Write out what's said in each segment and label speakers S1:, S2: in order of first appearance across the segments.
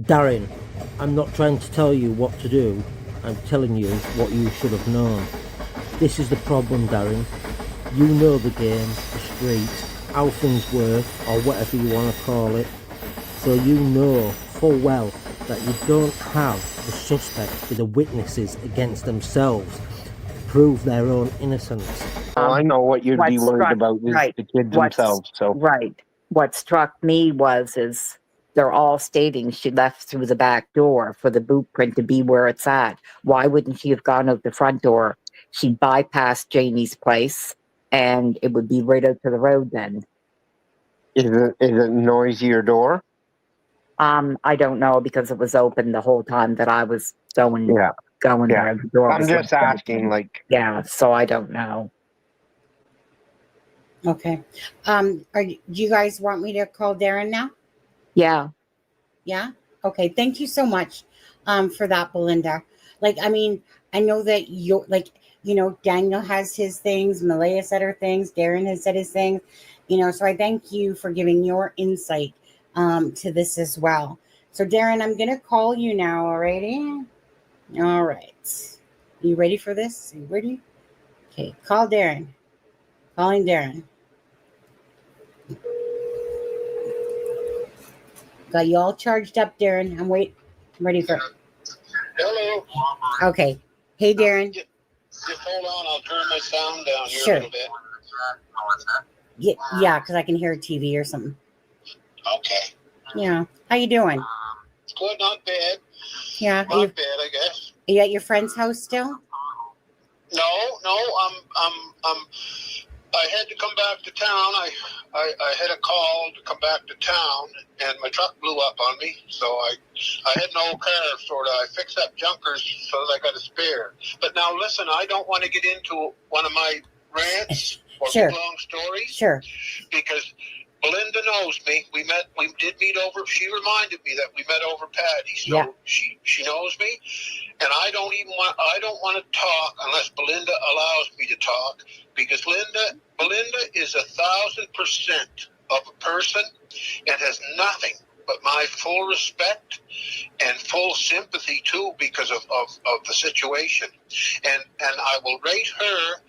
S1: Darin, I'm not trying to tell you what to do. I'm telling you what you should have known. This is the problem, Darin. You know the game, the street, how things work, or whatever you want to call it. So you know full well that you don't have the suspect with the witnesses against themselves to prove their own innocence.
S2: Well, I know what you'd
S3: What
S2: be worried
S3: struck
S2: about is
S3: right.
S2: the kids
S3: What's
S2: themselves. So
S3: right. What struck me is they're all stating she left through the back door for the boot print to be where it's at. Why wouldn't she have gone out the front door? She bypassed Janie's place and it would be right out to the road then.
S2: is it a noisier door?
S3: I don't know because it was open the whole time that I was going
S2: Yeah.
S3: there. The door
S2: I'm
S3: was
S2: just
S3: left
S2: asking,
S3: open.
S2: like,
S3: Yeah, so I don't know.
S4: Okay. Do you guys want me to call Darin now?
S3: Yeah.
S4: Yeah. Okay. Thank you so much, for that, Belinda. Like, I mean, I know that you're like, Daniel has his things, Malaya said her things, Darin has said his things, so I thank you for giving your insight, to this as well. So, Darin, I'm gonna call you now. Alrighty. All right. You ready for this? You ready? Okay. Call Darin. Calling Darin. Got you all charged up, Darin. I'm ready for it.
S5: Hello.
S4: Okay. Hey, Darin.
S5: Just hold on. I'll turn my sound down here
S4: Sure.
S5: a little bit.
S4: Yeah, because I can hear a TV or something.
S5: Okay.
S4: Yeah. How you doing?
S5: Good. Not bad.
S4: Yeah.
S5: Not bad, I guess.
S4: Are you at your friend's house still?
S5: No. I had to come back to town. I had a call to come back to town, and my truck blew up on me. So I had no car, sort of. I fixed up junkers so that I got a spare. But now listen, I don't want to get into one of my rants or
S4: Sure.
S5: big long stories.
S4: Sure.
S5: Because Belinda knows me. We did meet over. She reminded me that we met over Patty. So
S4: Yeah.
S5: she knows me, and I don't want to talk unless Belinda allows me to talk, because Belinda is 1,000% of a person and has nothing but my full respect and full sympathy too, because of the situation, and I will rate her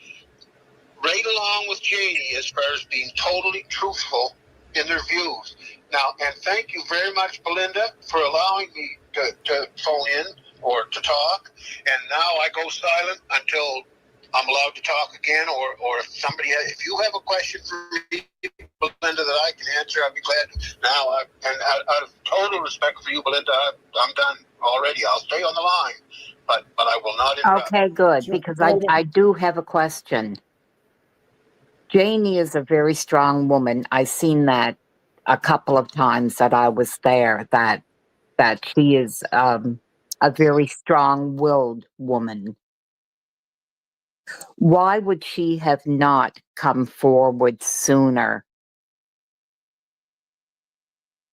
S5: right along with Janie as far as being totally truthful in their views. Now, and thank you very much, Belinda, for allowing me to phone in or to talk. And now I go silent until I'm allowed to talk again, or if you have a question for me, Belinda, that I can answer, I'd be glad to. Now, out of total respect for you, Belinda, I'm done already. I'll stay on the line, but I will not interrupt.
S3: Okay, good. Because I do have a question. Janie is a very strong woman. I've seen that a couple of times that I was there, that she is a very strong-willed woman. Why would she have not come forward sooner?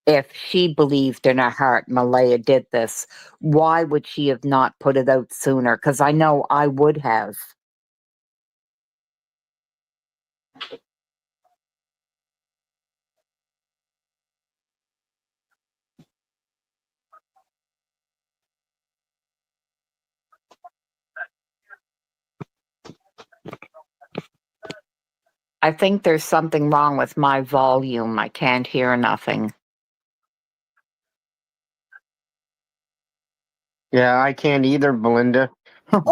S3: If she believed in her heart Malaya did this, why would she have not put it out sooner? Because I know I would have. I think there's something wrong with my volume. I can't hear nothing.
S2: Yeah, I can't either, Belinda.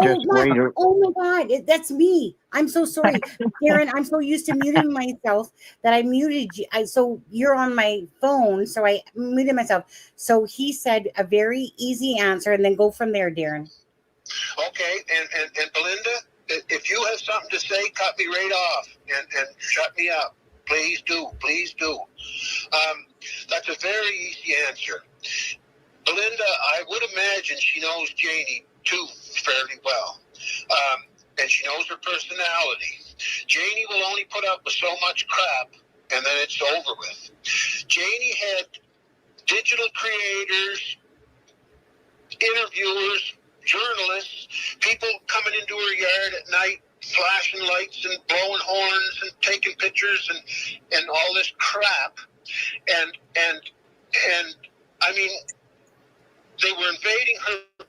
S2: Just wait.
S4: Oh my God, that's me. I'm so sorry, Darin. I'm so used to muting myself that I muted you. So you're on my phone, so I muted myself. So he said a very easy answer, and then go from there, Darin.
S5: Okay, and Belinda, if you have something to say, cut me right off and shut me up. Please do. That's a very easy answer. Belinda, I would imagine she knows Janie too fairly well, and she knows her personality. Janie will only put up with so much crap, and then it's over with. Janie had digital creators, interviewers, journalists, people coming into her yard at night, flashing lights and blowing horns and taking pictures and all this crap. And I mean, they were invading her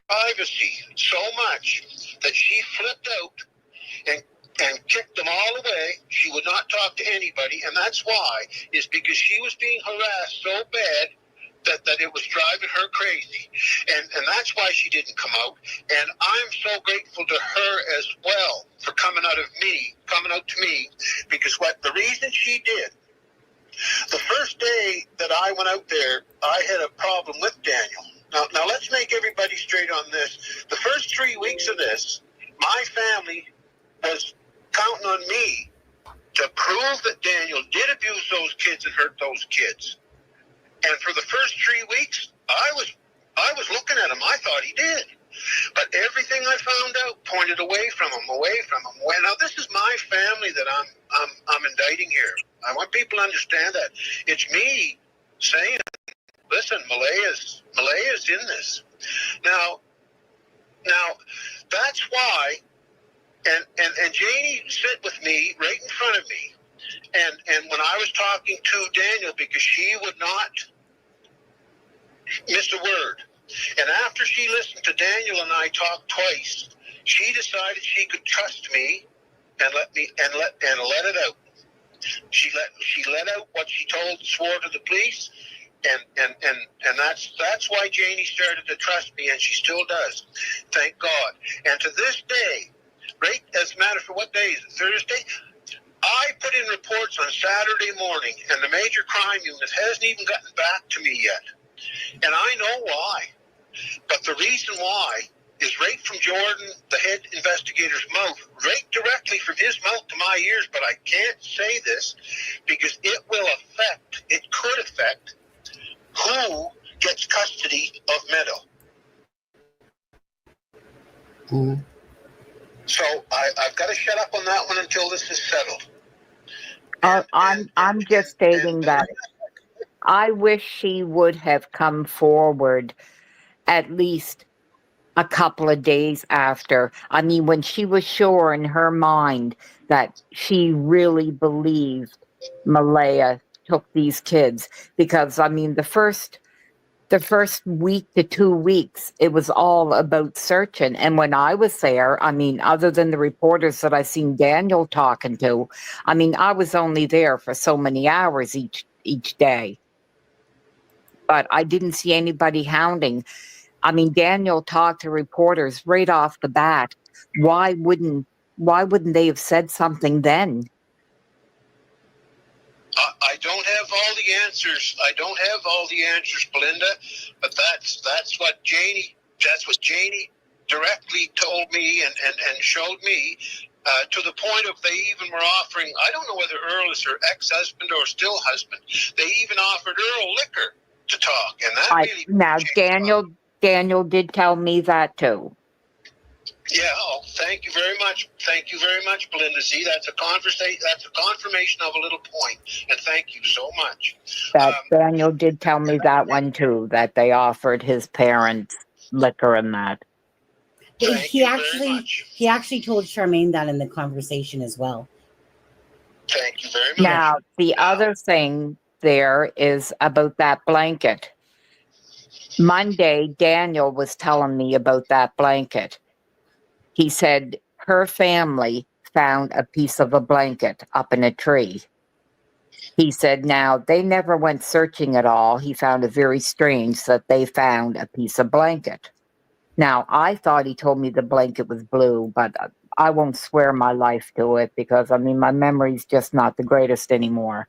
S5: privacy so much that she flipped out and kicked them all away. She would not talk to anybody, and that's why, is because she was being harassed so bad that it was driving her crazy. And that's why she didn't come out. And I'm so grateful to her as well for coming out to me, because the reason she did, the first day that I went out there, I had a problem with Daniel. Now let's make everybody straight on this. The first 3 weeks of this, my family was counting on me to prove that Daniel did abuse those kids and hurt those kids. And for the first 3 weeks, I was looking at him. I thought he did. But everything I found out pointed away from him. Well, now this is my family that I'm indicting here. I want people to understand that. It's me saying, listen, Malaya's in this. Now that's why, and Janie sat with me right in front of me. And when I was talking to Daniel, because she would not miss a word. And after she listened to Daniel and I talk twice, she decided she could trust me and let it out. She let out what she swore to the police, and that's why Janie started to trust me, and she still does. Thank God. And to this day, right, as a matter of what day is it? Thursday? I put in reports on Saturday morning, and the major crime unit hasn't even gotten back to me yet. And I know why. But the reason why is right from Jordan, the head investigator's mouth, right directly from his mouth to my ears, but I can't say this because it could affect who gets custody of Meadow.
S2: Mm-hmm.
S5: So I've got to shut up on that one until this is settled.
S3: I'm just stating that I wish she would have come forward at least a couple of days after. I mean, when she was sure in her mind that she really believed Malaya took these kids. Because, I mean, the first week to 2 weeks, it was all about searching. And when I was there, I mean, other than the reporters that I seen Daniel talking to, I mean, I was only there for so many hours each day. But I didn't see anybody hounding. I mean, Daniel talked to reporters right off the bat. Why wouldn't they have said something then?
S5: I don't have all the answers. Belinda, but that's what Janie directly told me and showed me, to the point of they even were offering, I don't know whether Earl is her ex-husband or still husband, they even offered Earl liquor to talk, and that really
S3: now Daniel did tell me that too.
S5: Yeah, thank you very much. Thank you very much, Belinda. See, that's a confirmation of a little point, and thank you so much.
S3: That Daniel did tell me that one too, that they offered his parents liquor and that.
S4: He actually told Charmaine that in the conversation as well.
S5: Thank you very much.
S3: Now, the other thing there is about that blanket. Monday, Daniel was telling me about that blanket. He said her family found a piece of a blanket up in a tree. He said now they never went searching at all. He found it very strange that they found a piece of blanket. Now, I thought he told me the blanket was blue, but I won't swear my life to it because, I mean, my memory's just not the greatest anymore.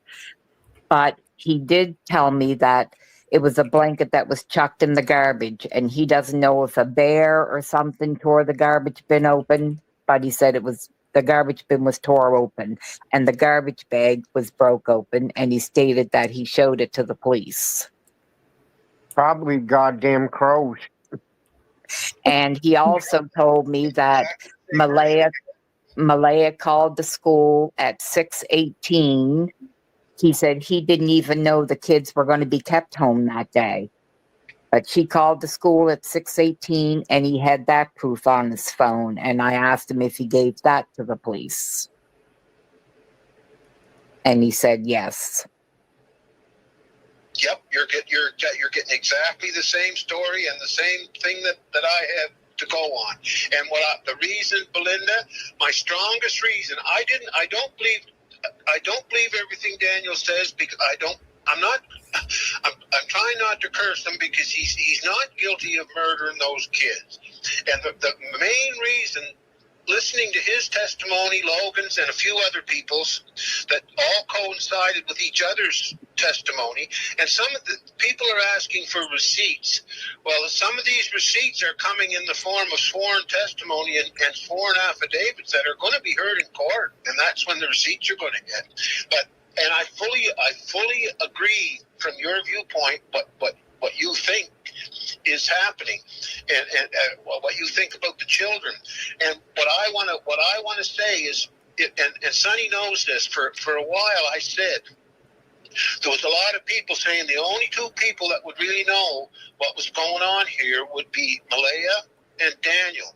S3: But he did tell me that it was a blanket that was chucked in the garbage, and he doesn't know if a bear or something tore the garbage bin open, but he said the garbage bin was tore open, and the garbage bag was broke open, and he stated that he showed it to the police.
S2: Probably goddamn crows.
S3: And he also told me that Malaya called the school at 6:18. He said he didn't even know the kids were going to be kept home that day. But she called the school at 6:18, and he had that proof on his phone. And I asked him if he gave that to the police. And he said yes.
S5: Yep, you're getting exactly the same story and the same thing that I have to go on. And the reason, Belinda, my strongest reason, I don't believe everything Daniel says, because I'm trying not to curse him, because he's not guilty of murdering those kids. And the main reason, listening to his testimony, Logan's, and a few other people's, that all coincided with each other's testimony, and some of the people are asking for receipts. Well, some of these receipts are coming in the form of sworn testimony and sworn affidavits that are going to be heard in court, and that's when the receipts are going to get. And I fully agree from your viewpoint, what you think is happening, and what you think about the children. And what I want to say is, and Sonny knows this. For a while, I said there was a lot of people saying the only two people that would really know what was going on here would be Malaya and Daniel.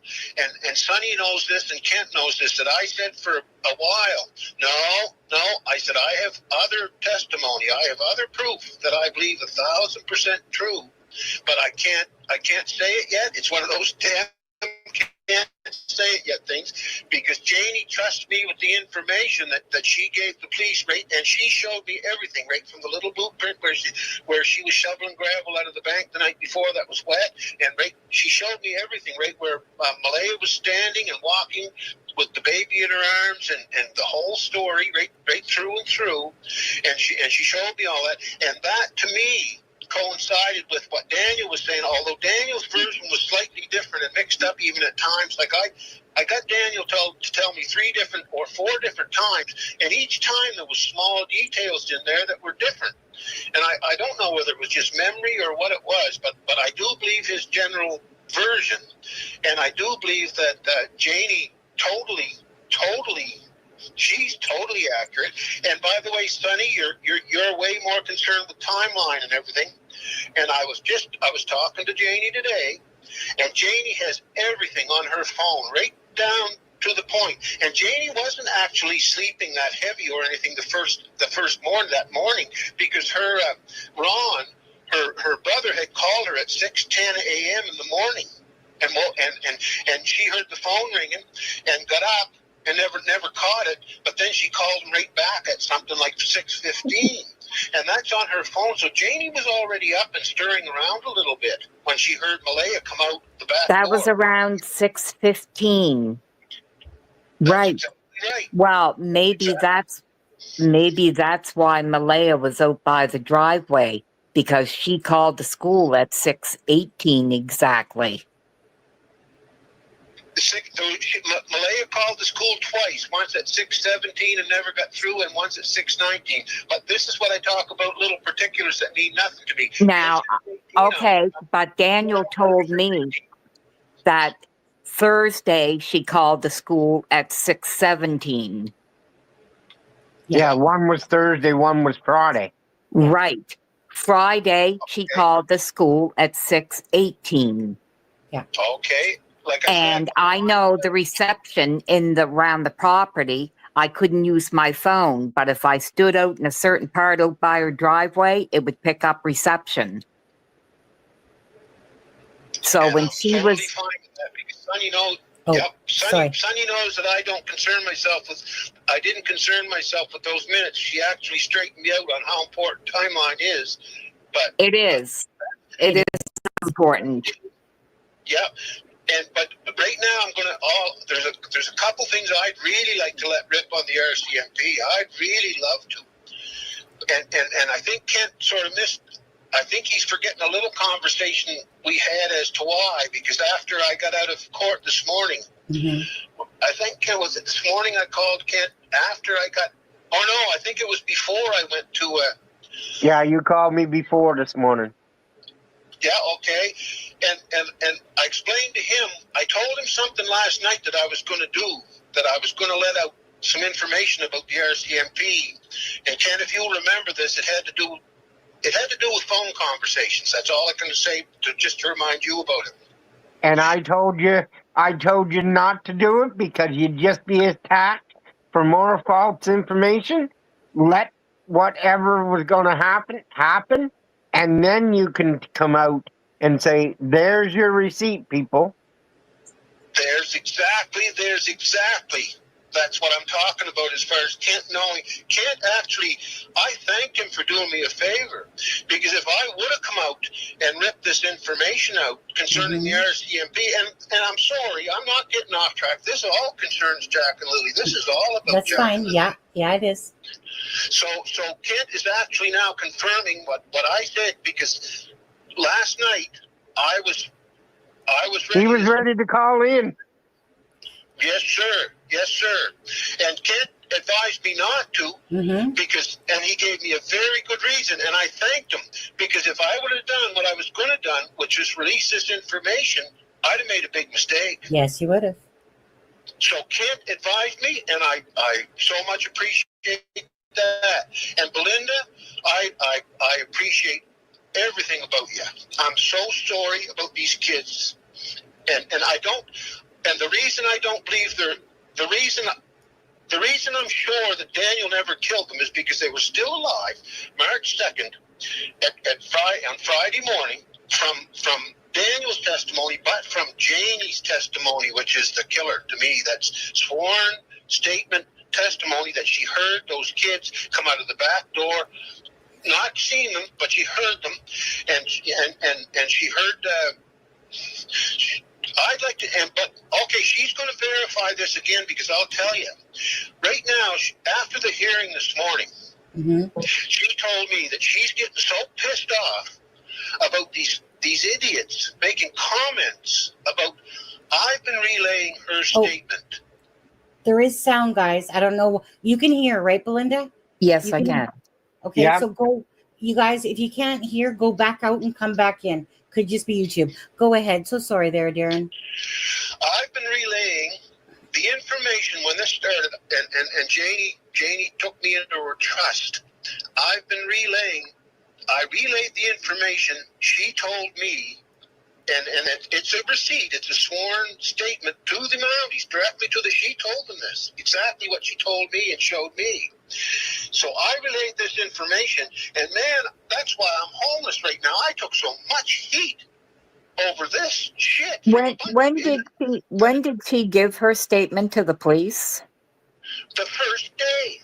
S5: And Sonny knows this, and Kent knows this, that I said for a while, no, I said I have other testimony, I have other proof that I believe 1,000% true, but I can't say it yet. It's one of those damn can't say it yet things, because Janie trusts me with the information that she gave the police, right? And she showed me everything, right, from the little blueprint where she was shoveling gravel out of the bank the night before that was wet, and right, she showed me everything, right, where Malaya was standing and walking with the baby in her arms, and the whole story, right through and through, and she showed me all that, and that to me coincided with what Daniel was saying, although Daniel's version was slightly different and mixed up even at times. Like I got Daniel to tell me 3 different or 4 different times, and each time there was small details in there that were different. And I don't know whether it was just memory or what it was, but I do believe his general version, and I do believe that Janie she's totally accurate. And by the way, Sonny, you're way more concerned with timeline and everything. And I was talking to Janie today, and Janie has everything on her phone, right down to the point. And Janie wasn't actually sleeping that heavy or anything the first morning, because her Ron, her brother, had called her at 6:10 a.m. in the morning, and she heard the phone ringing and got up and never caught it, but then she called him right back at something like 6:15, and that's on her phone. So Janie was already up and stirring around a little bit when she heard Malaya come out the back
S3: That
S5: door.
S3: was around 6:15. Right.
S5: Exactly right.
S3: Well, maybe that's why Malaya was out by the driveway, because she called the school at 6:18 exactly.
S5: Malaya called the school twice, once at 6:17 and never got through, and once at 6:19. But this is what I talk about, little particulars that mean nothing to me.
S3: Now, okay, but Daniel told me that Thursday she called the school at 6:17.
S2: Yeah, one was Thursday, one was Friday.
S3: Right. Friday she called the school at 6:18.
S4: Yeah.
S5: Okay. Like I
S3: And
S5: said,
S3: I know the reception around the property, I couldn't use my phone, but if I stood out in a certain part out by her driveway, it would pick up reception. So
S5: and
S3: when
S5: I'm
S3: she
S5: totally
S3: was,
S5: fine with that, because Sonny knows.
S4: Oh,
S5: Yep,
S4: sorry.
S5: Sonny knows that I don't concern myself with. I didn't concern myself with those minutes. She actually straightened me out on how important timeline is. But
S3: it is important.
S5: Yeah. But right now I'm gonna. There's a couple things I'd really like to let rip on the RCMP. I'd really love to. And I think Kent sort of missed. I think he's forgetting a little conversation we had as to why. Because after I got out of court this morning, I think it was this morning I called Kent after I got. Oh no, I think it was before I went to.
S2: Yeah, you called me before this morning.
S5: Yeah, okay. And I explained to him, I told him something last night that I was going to do, that I was going to let out some information about the RCMP. And Ken, if you'll remember this, it had to do with phone conversations. That's all I can say, just to remind you about it.
S2: And I told you not to do it because you'd just be attacked for more false information. Let whatever was going to happen, and then you can come out and say, "There's your receipt, people."
S5: There's exactly. That's what I'm talking about as far as Kent knowing. Kent actually, I thanked him for doing me a favor, because if I would have come out and ripped this information out concerning the RCMP, and I'm sorry, I'm not getting off track. This all concerns Jack and Lily. This is all about
S4: That's
S5: Jack
S4: fine.
S5: and Lily.
S4: Yeah, it is.
S5: So Kent is actually now confirming what I said, because last night I was ready.
S2: He was ready to call in.
S5: Yes, sir. And Kent advised me not to, and he gave me a very good reason, and I thanked him, because if I would have done what I was going to done, which is release this information, I'd have made a big mistake.
S4: Yes, you would have.
S5: So Kent advised me, and I so much appreciate that. And Belinda, I appreciate everything about you. I'm so sorry about these kids, and I don't. And the reason I don't believe the reason I'm sure that Daniel never killed them is because they were still alive March 2nd on Friday morning from Daniel's testimony, but from Janie's testimony, which is the killer to me. That's sworn statement testimony that she heard those kids come out of the back door, not seen them, but she heard them, and she heard. I'd like to, but okay, she's going to verify this again, because I'll tell you, right now, after the hearing this morning, she told me that she's getting so pissed off about these idiots making comments about. I've been relaying her statement.
S4: There is sound, guys. I don't know. You can hear, right, Belinda?
S3: Yes, I can.
S4: Okay,
S2: Yeah.
S4: so go, you guys. If you can't hear, go back out and come back in. Could just be YouTube. Go ahead. So sorry there, Darin.
S5: I've been relaying the information when this started, and Janie took me into her trust. I've been relaying. I relayed the information she told me, and it's a receipt. It's a sworn statement to the Mounties, directly to the. She told them this, exactly what she told me and showed me. So I relayed this information, and man, that's why I'm homeless right now. I took so much heat over this shit.
S3: When did she give her statement to the police?
S5: The first day.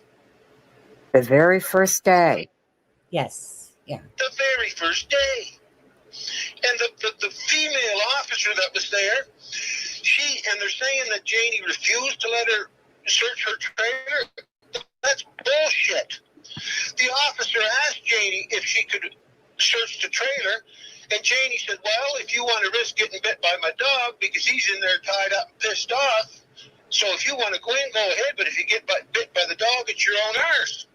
S3: The very first day.
S4: Yes. Yeah.
S5: The very first day. And the female officer that was there, and they're saying that Janie refused to let her search her trailer. That's bullshit. The officer asked Janie if she could search the trailer, and Janie said, well, if you want to risk getting bit by my dog, because he's in there tied up and pissed off, so if you want to go in, go ahead, but if you get bit by the dog, it's your own arse.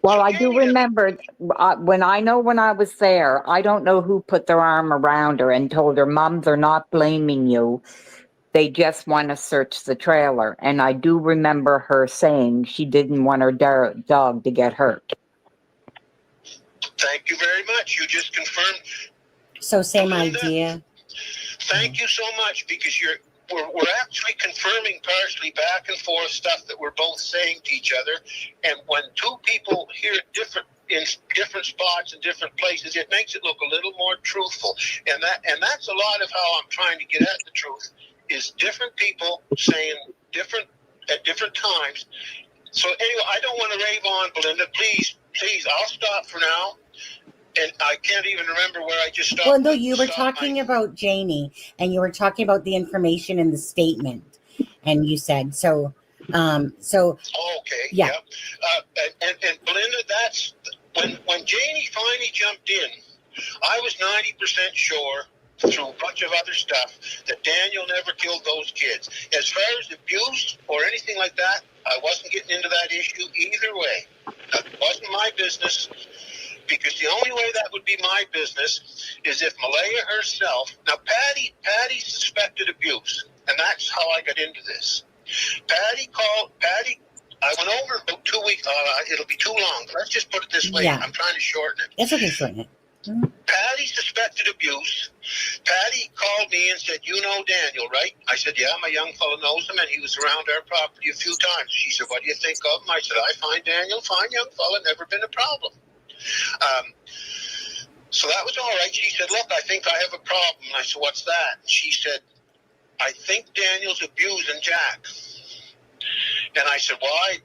S3: Well,
S5: So
S3: I do remember when I was there, I don't know who put their arm around her and told her, Mom, they're not blaming you. They just want to search the trailer. And I do remember her saying she didn't want her dog to get hurt.
S5: Thank you very much. You just confirmed.
S4: So same
S5: Belinda,
S4: idea.
S5: Thank you so much, because we're actually confirming partially back and forth stuff that we're both saying to each other. And when two people hear in different spots and different places, it makes it look a little more truthful. And that's a lot of how I'm trying to get at the truth, is different people saying different at different times. So anyway, I don't want to rave on, Belinda. Please, I'll stop for now. And I can't even remember where I just stopped.
S4: Well, no, you were talking about Janie, and you were talking about the information in the statement, and you said so.
S5: Okay.
S4: Yeah.
S5: And Belinda, that's when Janie finally jumped in. I was 90% sure, through a bunch of other stuff, that Daniel never killed those kids. As far as abuse or anything like that, I wasn't getting into that issue either way. That wasn't my business. Because the only way that would be my business is if Malaya herself. Now, Patty suspected abuse, and that's how I got into this. Patty, I went over about 2 weeks. It'll be too long. Let's just put it this way.
S4: Yeah.
S5: I'm trying to shorten it.
S4: It's okay, shorten it.
S5: Patty suspected abuse. Patty called me and said, you know Daniel, right? I said, yeah, my young fellow knows him, and he was around our property a few times. She said, what do you think of him? I said, I find Daniel, fine young fellow, never been a problem. So that was all right. She said, look, I think I have a problem. And I said, what's that? And she said, I think Daniel's abusing Jack. And I said, why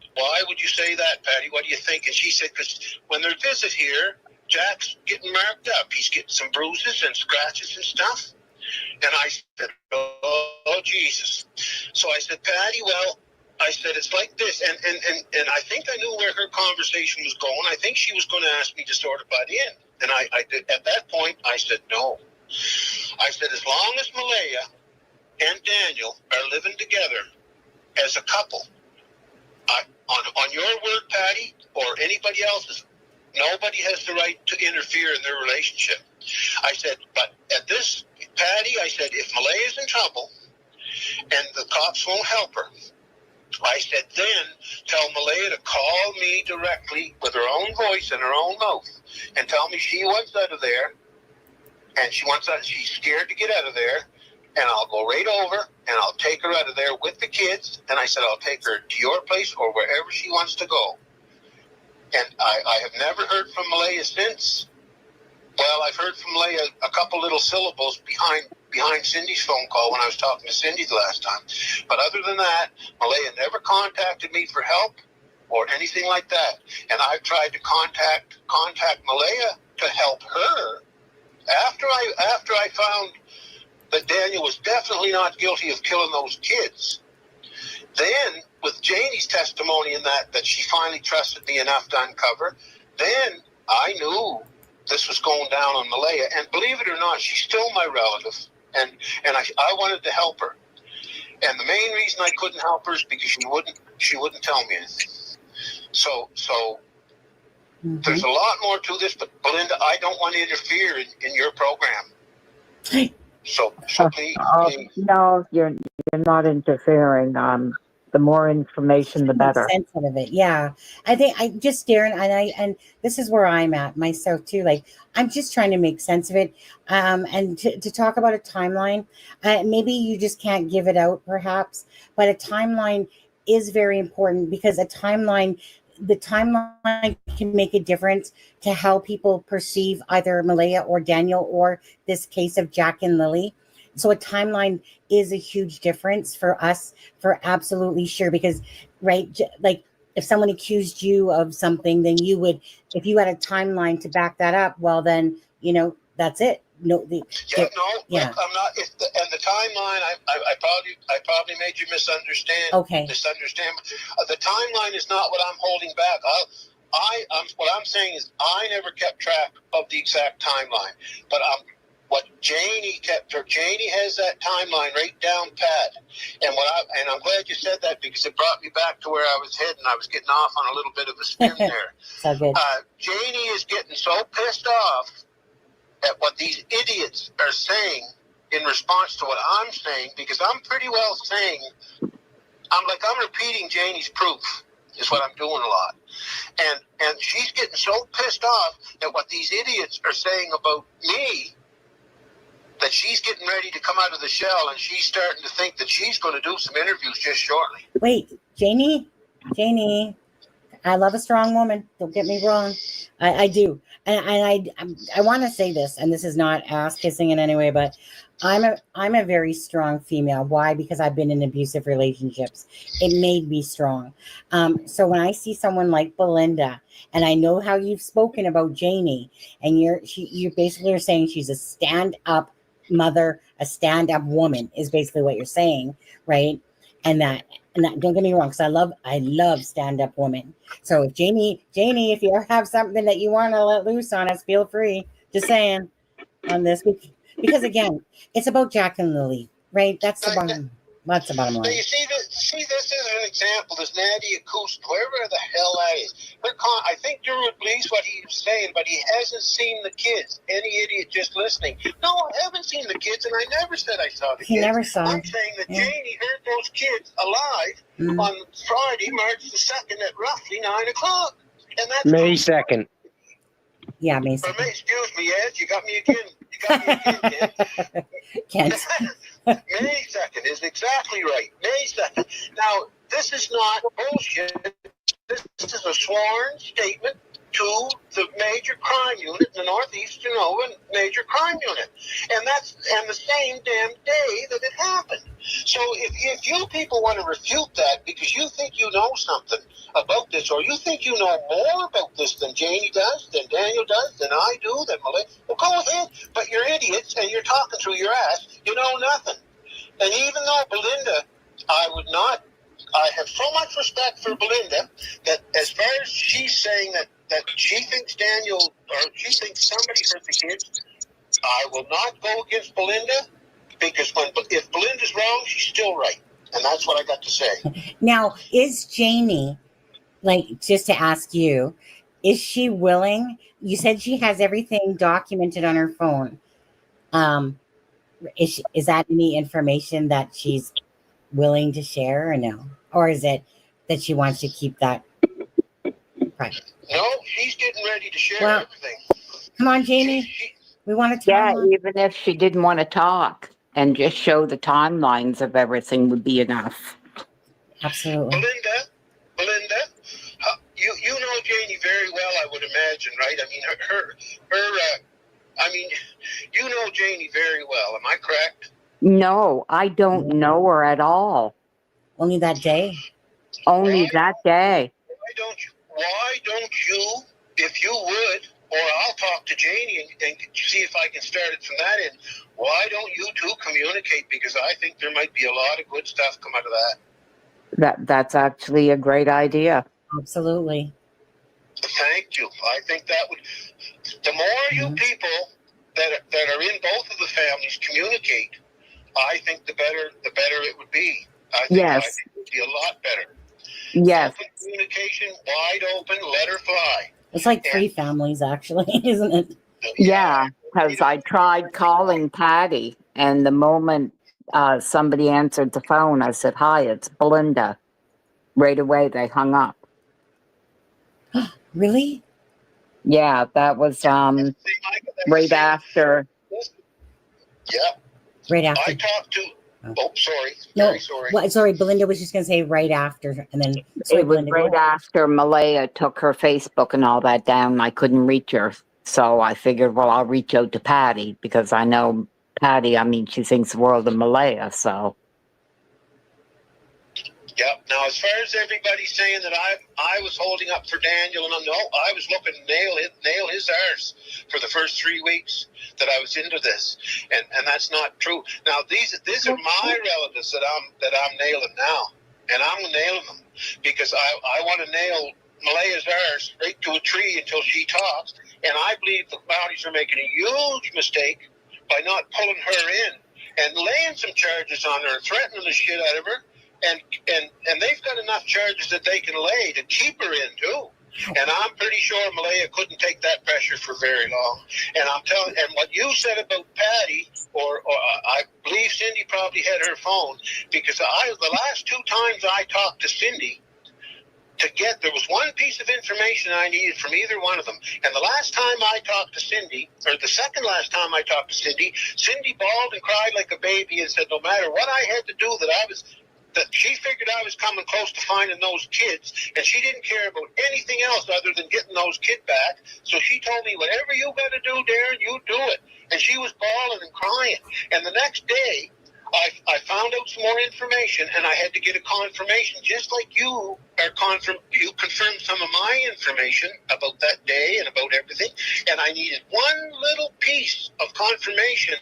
S5: would you say that, Patty? What do you think? And she said, because when they visit here, Jack's getting marked up. He's getting some bruises and scratches and stuff. And I said, oh, Jesus. So I said, Patty, well, I said, it's like this. And I think I knew where her conversation was going. I think she was going to ask me to sort of butt in. And I did. At that point, I said, no. I said, as long as Malaya and Daniel are living together as a couple, on your word, Patty, or anybody else's, nobody has the right to interfere in their relationship. I said, but at this, Patty, I said, if Malaya's in trouble and the cops won't help her, I said, then tell Malaya to call me directly with her own voice and her own mouth and tell me she wants out of there and she's scared to get out of there, and I'll go right over and I'll take her out of there with the kids. And I said, I'll take her to your place or wherever she wants to go. And I have never heard from Malaya since. Well, I've heard from Malaya a couple little syllables behind Cindy's phone call when I was talking to Cindy the last time. But other than that, Malaya never contacted me for help or anything like that. And I've tried to contact Malaya to help her after I found that Daniel was definitely not guilty of killing those kids. Then, with Janie's testimony in that she finally trusted me enough to uncover, then I knew this was going down on Malaya. And believe it or not, she's still my relative. And I wanted to help her. And the main reason I couldn't help her is because she wouldn't tell me anything. So there's a lot more to this, but Belinda, I don't want to interfere in your program. So please.
S3: No, you're not interfering. The more information, the better.
S4: Sense out of it, yeah. I think Darin, and this is where I'm at myself too. Like, I'm just trying to make sense of it, and to talk about a timeline. Maybe you just can't give it out, perhaps, but a timeline is very important because the timeline can make a difference to how people perceive either Malaya or Daniel or this case of Jack and Lilly. So a timeline is a huge difference for us, for absolutely sure. Because, right, like if someone accused you of something, then you would, if you had a timeline to back that up, well, then, that's it. No, I'm not. And the timeline, I probably made you misunderstand. Okay.
S5: The timeline is not what I'm holding back. What I'm saying is I never kept track of the exact timeline, but what Janie Janie has that timeline right down pat. And I'm glad you said that because it brought me back to where I was heading. I was getting off on a little bit of a spin there.
S4: So good.
S5: Janie is getting so pissed off at what these idiots are saying in response to what I'm saying, because I'm pretty well saying, I'm repeating Janie's proof is what I'm doing a lot. And she's getting so pissed off at what these idiots are saying about me that she's getting ready to come out of the shell, and she's starting to think that she's going to do some interviews just shortly.
S4: Wait, Janie, I love a strong woman. Don't get me wrong. I do. And I want to say this, and this is not ass kissing in any way, but I'm a very strong female. Why? Because I've been in abusive relationships. It made me strong. So when I see someone like Belinda, and I know how you've spoken about Janie, and you basically are saying she's a stand-up mother, a stand-up woman is basically what you're saying, right? And that don't get me wrong, because I love stand-up women. So if Janie, if you ever have something that you want to let loose on us, feel free. Just saying on this, because again, it's about Jack and Lilly, right? That's the bottom line.
S5: So you see this is an example. This Nadia Kust, whoever the hell that is. I think Drew believes what he's saying, but he hasn't seen the kids. Any idiot just listening. No, I haven't seen the kids, and I never said I saw the kids.
S4: He never saw them.
S5: I'm saying that Janie heard those kids alive on Friday, March the 2nd at roughly 9 o'clock. And that's
S2: May 2nd.
S4: Yeah, May 2nd.
S5: Excuse me, Ed. You got me again, Ken. May 2nd is exactly right. May 2nd. Now, this is not bullshit. This is a sworn statement to the major crime unit, the Northeast Genova major crime unit, and the same damn day that it happened. So if you people want to refute that because you think you know something about this, or you think you know more about this than Janie does, than Daniel does, than I do, than Malay, well, go ahead. But you're idiots and you're talking through your ass. You know nothing. And even though Belinda, I have so much respect for Belinda that as far as she's saying that she thinks Daniel, or she thinks somebody hurt the kids, I will not go against Belinda, because if Belinda's wrong, she's still right. And that's what I got to say.
S4: Now, is Janie, like, just to ask you, is she willing? You said she has everything documented on her phone. Is that any information that she's willing to share or no? Or is it that she wants to keep that private?
S5: No, she's getting ready to share everything.
S4: Come on, Janie. We want to
S3: Yeah,
S4: talk.
S3: even if she didn't want to talk and just show the timelines of everything would be enough.
S4: Absolutely.
S5: Belinda, you know Janie very well, I would imagine, right? I mean, I mean, you know Janie very well. Am I correct?
S3: No, I don't know her at all.
S4: Only that day.
S3: Only that day.
S5: Why don't you, if you would, or I'll talk to Janie and see if I can start it from that end. Why don't you two communicate? Because I think there might be a lot of good stuff come out of that.
S3: That's actually a great idea.
S4: Absolutely.
S5: Thank you. I think that would. The more you people that are in both of the families communicate, I think the better it would be. I think it would be a lot better.
S3: Yes.
S5: Open communication, wide open, let her fly.
S4: It's like 3 families, actually, isn't it?
S3: Yeah, because I tried calling Patty, and the moment somebody answered the phone, I said, "Hi, it's Belinda." Right away, they hung up.
S4: Really?
S3: Yeah, that was right after.
S5: Yeah.
S4: Right after.
S5: I talked to. Oh, sorry.
S4: No,
S5: Very sorry.
S4: Well, sorry, Belinda was just going to say right after, and then sorry,
S3: It was
S4: Belinda,
S3: right after Malaya took her Facebook and all that down. I couldn't reach her, so I figured, well, I'll reach out to Patty because I know Patty. I mean, she thinks the world of Malaya, so.
S5: Yeah. Now, as far as everybody's saying that I was holding up for Daniel, and no, I was looking to nail his arse for the first 3 weeks that I was into this, and that's not true. Now, these are my relatives that I'm nailing now, and I'm nailing them because I want to nail Malaya's arse right to a tree until she talks, and I believe the Mounties are making a huge mistake by not pulling her in and laying some charges on her, threatening the shit out of her. And they've got enough charges that they can lay to keep her in too. And I'm pretty sure Malaya couldn't take that pressure for very long. And I'm telling, and what you said about Patty, or I believe Cindy probably had her phone, because the last 2 times I talked to Cindy, there was one piece of information I needed from either one of them. And the last time I talked to Cindy, or the second last time I talked to Cindy, Cindy bawled and cried like a baby and said no matter what I had to do, that she figured I was coming close to finding those kids, and she didn't care about anything else other than getting those kids back. So she told me, whatever you got to do, Darin, you do it. And she was bawling and crying. And the next day, I found out some more information, and I had to get a confirmation, just like you confirmed some of my information about that day and about everything. And I needed one little piece of confirmation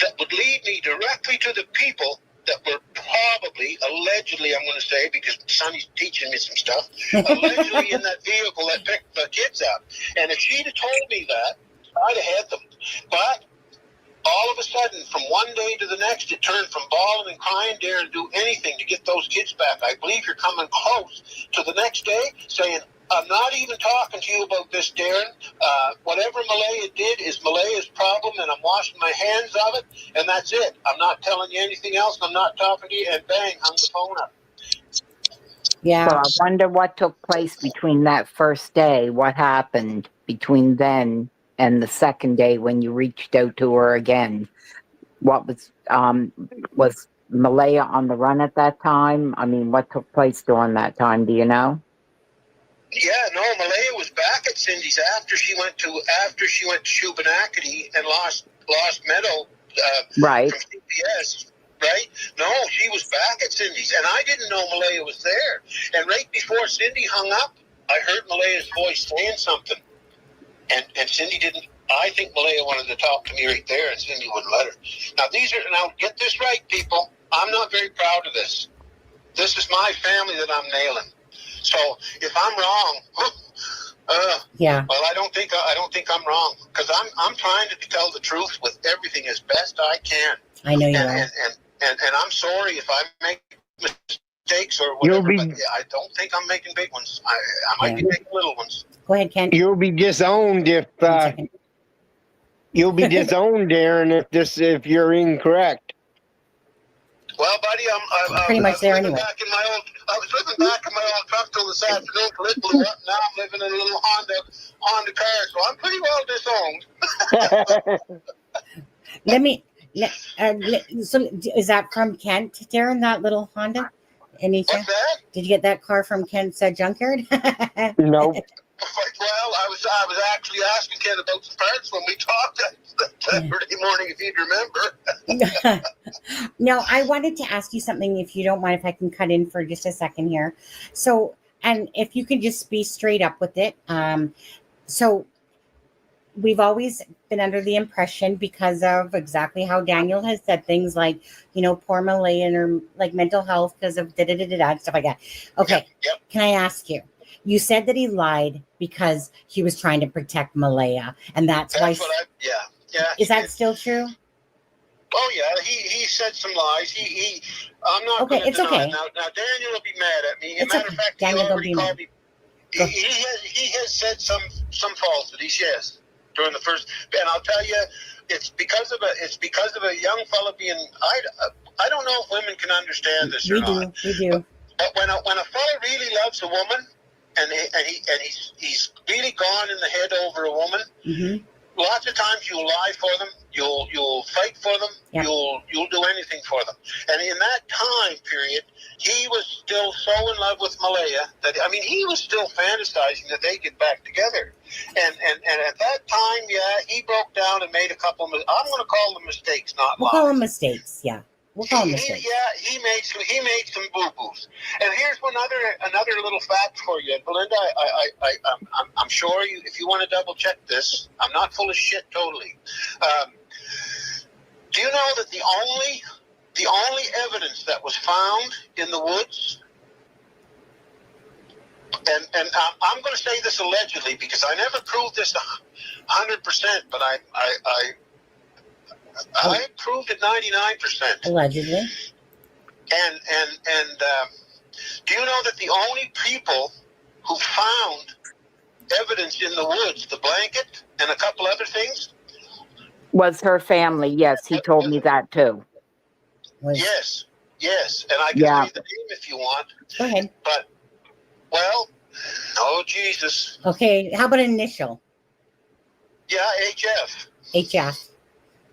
S5: that would lead me directly to the people that were probably, allegedly, I'm going to say, because Sonny's teaching me some stuff, allegedly in that vehicle that picked the kids up. And if she'd have told me that, I'd have had them. But all of a sudden, from one day to the next, it turned from bawling and crying, Darin, to do anything to get those kids back. I believe you're coming close to the next day saying, I'm not even talking to you about this, Darin. Whatever Malaya did is Malaya's problem, and I'm washing my hands of it, and that's it. I'm not telling you anything else. I'm not talking to you, and bang, hung the phone up.
S4: Yeah.
S3: So I wonder what took place between that first day. What happened between then and the second day when you reached out to her again? What was Malaya on the run at that time? I mean, what took place during that time? Do you know?
S5: Yeah, no, Malaya was back at Cindy's after she went to Shubenacadie and lost Meadow
S3: Right.
S5: from CPS. Right? No, she was back at Cindy's, and I didn't know Malaya was there. And right before Cindy hung up, I heard Malaya's voice saying something, and Cindy didn't. I think Malaya wanted to talk to me right there, and Cindy wouldn't let her. Now get this right, people. I'm not very proud of this. This is my family that I'm nailing. So if I'm wrong,
S4: Yeah.
S5: well, I don't think I'm wrong, because I'm trying to tell the truth with everything as best I can.
S4: I know you are.
S5: And I'm sorry if I make mistakes or whatever, but I don't think I'm making big ones. I might be making little ones.
S4: Go ahead, Ken.
S2: You'll be disowned if
S4: 1 second.
S2: you'll be disowned, Darin, if you're incorrect.
S5: Well, buddy, I'm
S4: Pretty much there anyway.
S5: I was living back in my old truck till this afternoon till it blew up. Now I'm living in a little Honda car, so I'm pretty well disowned.
S4: So is that from Kent, Darin, that little Honda? Any chance?
S5: What's that?
S4: Did you get that car from Kent's junkyard?
S2: Nope.
S5: Well, I was actually asking Ken about the parts when we talked that Saturday morning, if you'd remember.
S4: No, I wanted to ask you something, if you don't mind, if I can cut in for just a second here. So, and if you could just be straight up with it. So we've always been under the impression, because of exactly how Daniel has said things like, poor Malaya and her like mental health because of and stuff like that. Okay.
S5: Yep.
S4: Can I ask you? You said that he lied because he was trying to protect Malaya, and that's why.
S5: Yeah.
S4: Is that still true?
S5: Oh yeah, he said some lies. I'm not.
S4: Okay,
S5: gonna
S4: it's
S5: deny
S4: okay.
S5: it. Now Daniel will be mad at me. As a
S4: It's
S5: matter
S4: okay.
S5: of fact,
S4: Daniel
S5: he
S4: will
S5: already
S4: be
S5: called
S4: mad.
S5: me. He has said some falsities. Yes, during the first. And I'll tell you, it's because of a young fella being. I don't know if women can understand this or not.
S4: We do.
S5: But when a fella really loves a woman, and he's really gone in the head over a woman.
S4: Mm-hmm.
S5: Lots of times you'll lie for them, you'll fight for them,
S4: Yeah.
S5: you'll do anything for them. And in that time period, he was still so in love with Malaya that he was still fantasizing that they get back together. And at that time, he broke down and made a couple of. I'm going to call them mistakes, not
S4: We'll
S5: lies.
S4: call them mistakes. Yeah, we'll call them mistakes.
S5: He made some boo-boos. And here's another little fact for you, Belinda. I'm sure if you want to double check this, I'm not full of shit totally. Do you know that the only evidence that was found in the woods, and I'm going to say this allegedly because I never proved this 100%, but I proved it 99%.
S4: Allegedly.
S5: And do you know that the only people who found evidence in the woods, the blanket and a couple other things?
S3: Was her family. Yes, he told me that too.
S5: Yes. And I can tell you the name if you want.
S4: Go ahead.
S5: But, well, oh, Jesus.
S4: Okay, how about an initial?
S5: Yeah, HF.
S4: HF.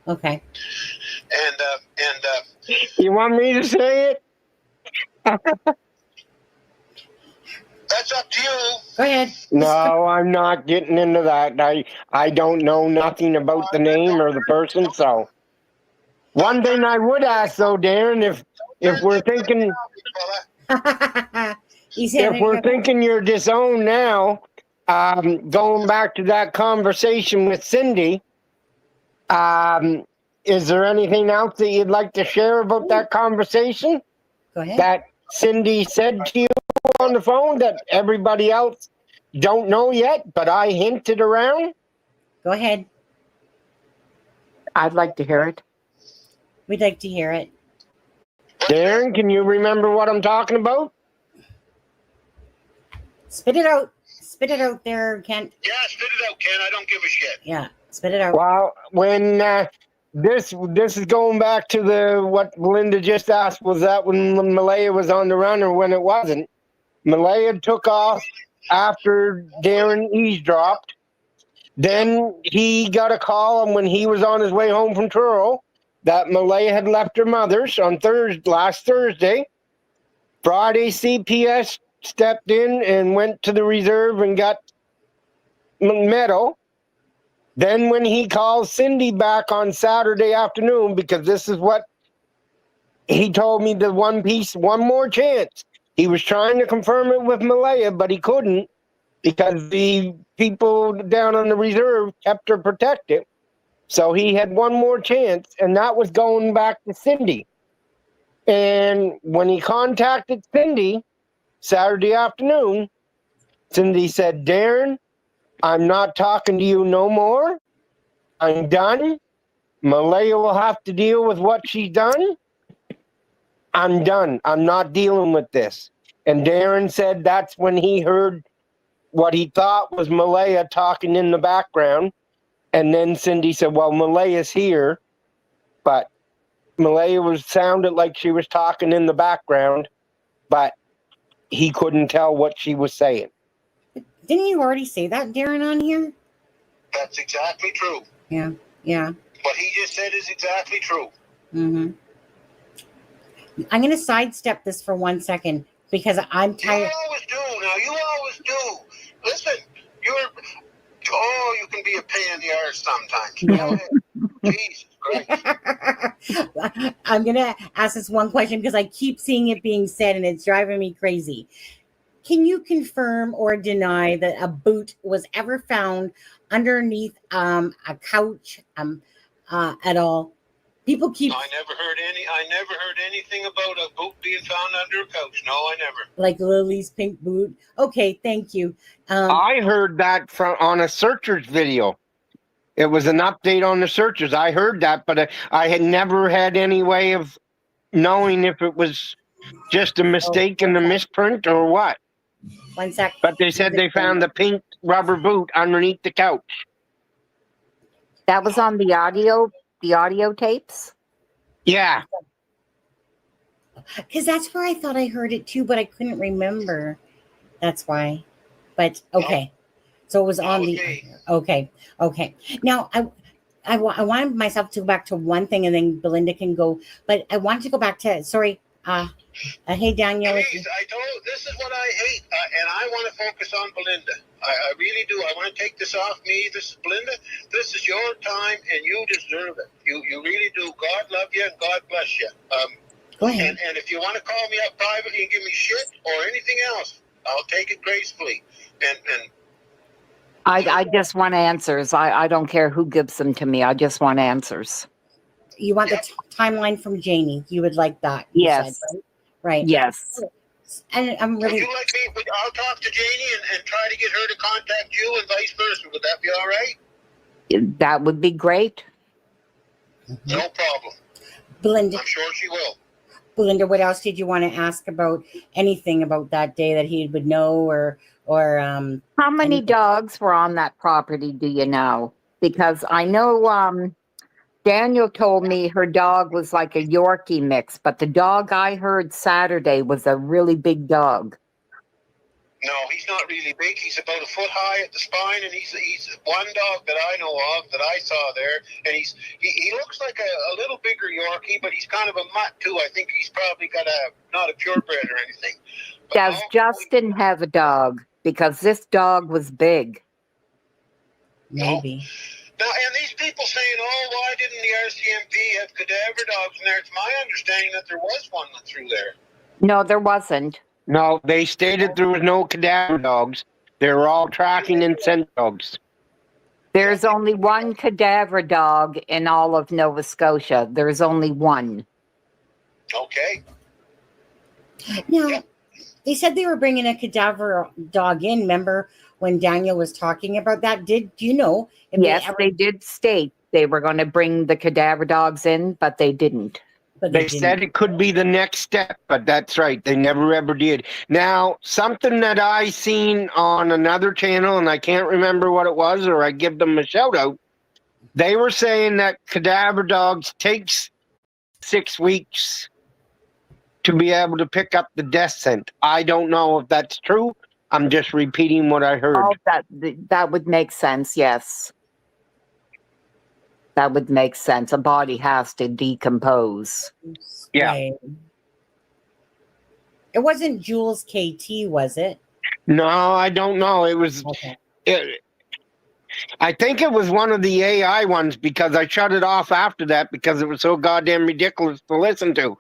S4: Okay.
S5: And
S2: You want me to say it?
S5: that's up to you.
S4: Go ahead.
S2: No, I'm not getting into that. I don't know nothing about the name or the person, so. One thing I would ask though, Darin, if we're thinking you're disowned now, going back to that conversation with Cindy, is there anything else that you'd like to share about that conversation?
S4: Go ahead.
S2: That Cindy said to you on the phone that everybody else don't know yet, but I hinted around?
S4: Go ahead.
S3: I'd like to hear it.
S4: We'd like to hear it.
S2: Darin, can you remember what I'm talking about?
S4: Spit it out. Spit it out there, Kent.
S5: Yeah, spit it out, Ken. I don't give a shit.
S4: Yeah, spit it out.
S2: Well, when this is going back to what Belinda just asked, was that when Malaya was on the run or when it wasn't? Malaya took off after Darin eavesdropped. Then he got a call, and when he was on his way home from Truro, that Malaya had left her mother's on last Thursday. Friday, CPS stepped in and went to the reserve and got Meadow. Then when he calls Cindy back on Saturday afternoon, because this is what he told me, the one more chance. He was trying to confirm it with Malaya, but he couldn't because the people down on the reserve kept her protected. So he had one more chance, and that was going back to Cindy. And when he contacted Cindy Saturday afternoon, Cindy said, Darin, I'm not talking to you no more. I'm done. Malaya will have to deal with what she's done. I'm done. I'm not dealing with this. And Darin said that's when he heard what he thought was Malaya talking in the background. And then Cindy said, well, Malaya's here. But Malaya sounded like she was talking in the background, but he couldn't tell what she was saying.
S4: Didn't you already say that, Darin, on here?
S5: That's exactly true.
S4: Yeah, yeah.
S5: What he just said is exactly true.
S4: Mm-hmm. I'm going to sidestep this for 1 second because I'm tired.
S5: You always do. Now, you always do. Listen, you can be a pain in the arse sometimes.
S4: No.
S5: Jesus Christ.
S4: I'm going to ask this one question because I keep seeing it being said and it's driving me crazy. Can you confirm or deny that a boot was ever found underneath a couch at all? People keep.
S5: I never heard anything about a boot being found under a couch. No, I never.
S4: Like Lily's pink boot. Okay, thank you.
S2: I heard that on a Searchers video. It was an update on the Searchers. I heard that, but I had never had any way of knowing if it was just a mistake in the misprint or what.
S4: 1 sec.
S2: But they said they found the pink rubber boot underneath the couch.
S3: That was on the audio tapes?
S2: Yeah.
S4: Because that's where I thought I heard it too, but I couldn't remember. That's why. But okay. So it was on the. Okay. Now I wanted myself to go back to one thing, and then Belinda can go. But I wanted to go back to. Sorry. Hey Daniel.
S5: Please, this is what I hate, and I want to focus on Belinda. I really do. I want to take this off me. This is Belinda. This is your time, and you deserve it. You really do. God love you, and God bless you.
S4: Go ahead.
S5: And if you want to call me up privately and give me shit or anything else, I'll take it gracefully. And
S3: I just want answers. I don't care who gives them to me. I just want answers.
S4: You want the timeline from Janie. You would like that.
S3: Yes.
S4: Said, right?
S3: Yes.
S4: And I'm really.
S5: Would you like me? I'll talk to Janie and try to get her to contact you and vice versa. Would that be all right?
S3: That would be great.
S5: No problem.
S4: Belinda.
S5: I'm sure she will.
S4: Belinda, what else did you want to ask about? Anything about that day that he would know or
S3: How many dogs were on that property, do you know? Because I know Daniel told me her dog was like a Yorkie mix, but the dog I heard Saturday was a really big dog.
S5: No, he's not really big. He's about a foot high at the spine, and he's one dog that I know of that I saw there, and he looks like a little bigger Yorkie, but he's kind of a mutt too. I think he's probably got not a purebred or anything. But
S3: Does Justin have a dog? Because this dog was big.
S4: maybe?
S5: Now, and these people saying, oh, why didn't the RCMP have cadaver dogs in there? It's my understanding that there was one through there.
S3: No, there wasn't.
S2: No, they stated there was no cadaver dogs. They were all tracking and scent dogs.
S3: There's only one cadaver dog in all of Nova Scotia. There's only one.
S5: Okay.
S4: Now, they said they were bringing a cadaver dog in. Remember when Daniel was talking about that? Did you know? If
S3: Yes, they did state they were going to bring the cadaver dogs in, but they didn't.
S4: But
S2: They said it could be the next step, but that's right. They never ever did. Now, something that I seen on another channel, and I can't remember what it was, or I give them a shout out. They were saying that cadaver dogs takes 6 weeks to be able to pick up the death scent. I don't know if that's true. I'm just repeating what I heard.
S3: Oh, that would make sense, yes. That would make sense. A body has to decompose.
S2: Yeah.
S4: Right. It wasn't Jules KT, was it?
S2: No, I don't know. It was.
S4: Okay.
S2: I think it was one of the AI ones because I shut it off after that because it was so goddamn ridiculous to listen to.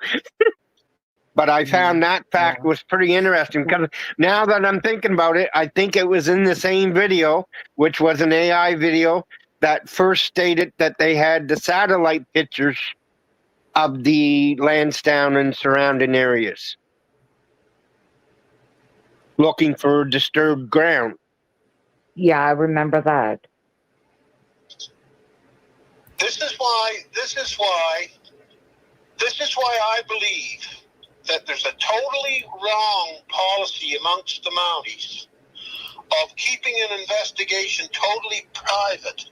S2: But I found that fact was pretty interesting because now that I'm thinking about it, I think it was in the same video, which was an AI video, that first stated that they had the satellite pictures of the Lansdowne and surrounding areas looking for disturbed ground.
S3: Yeah, I remember that.
S5: This is why I believe that there's a totally wrong policy amongst the Mounties of keeping an investigation totally private.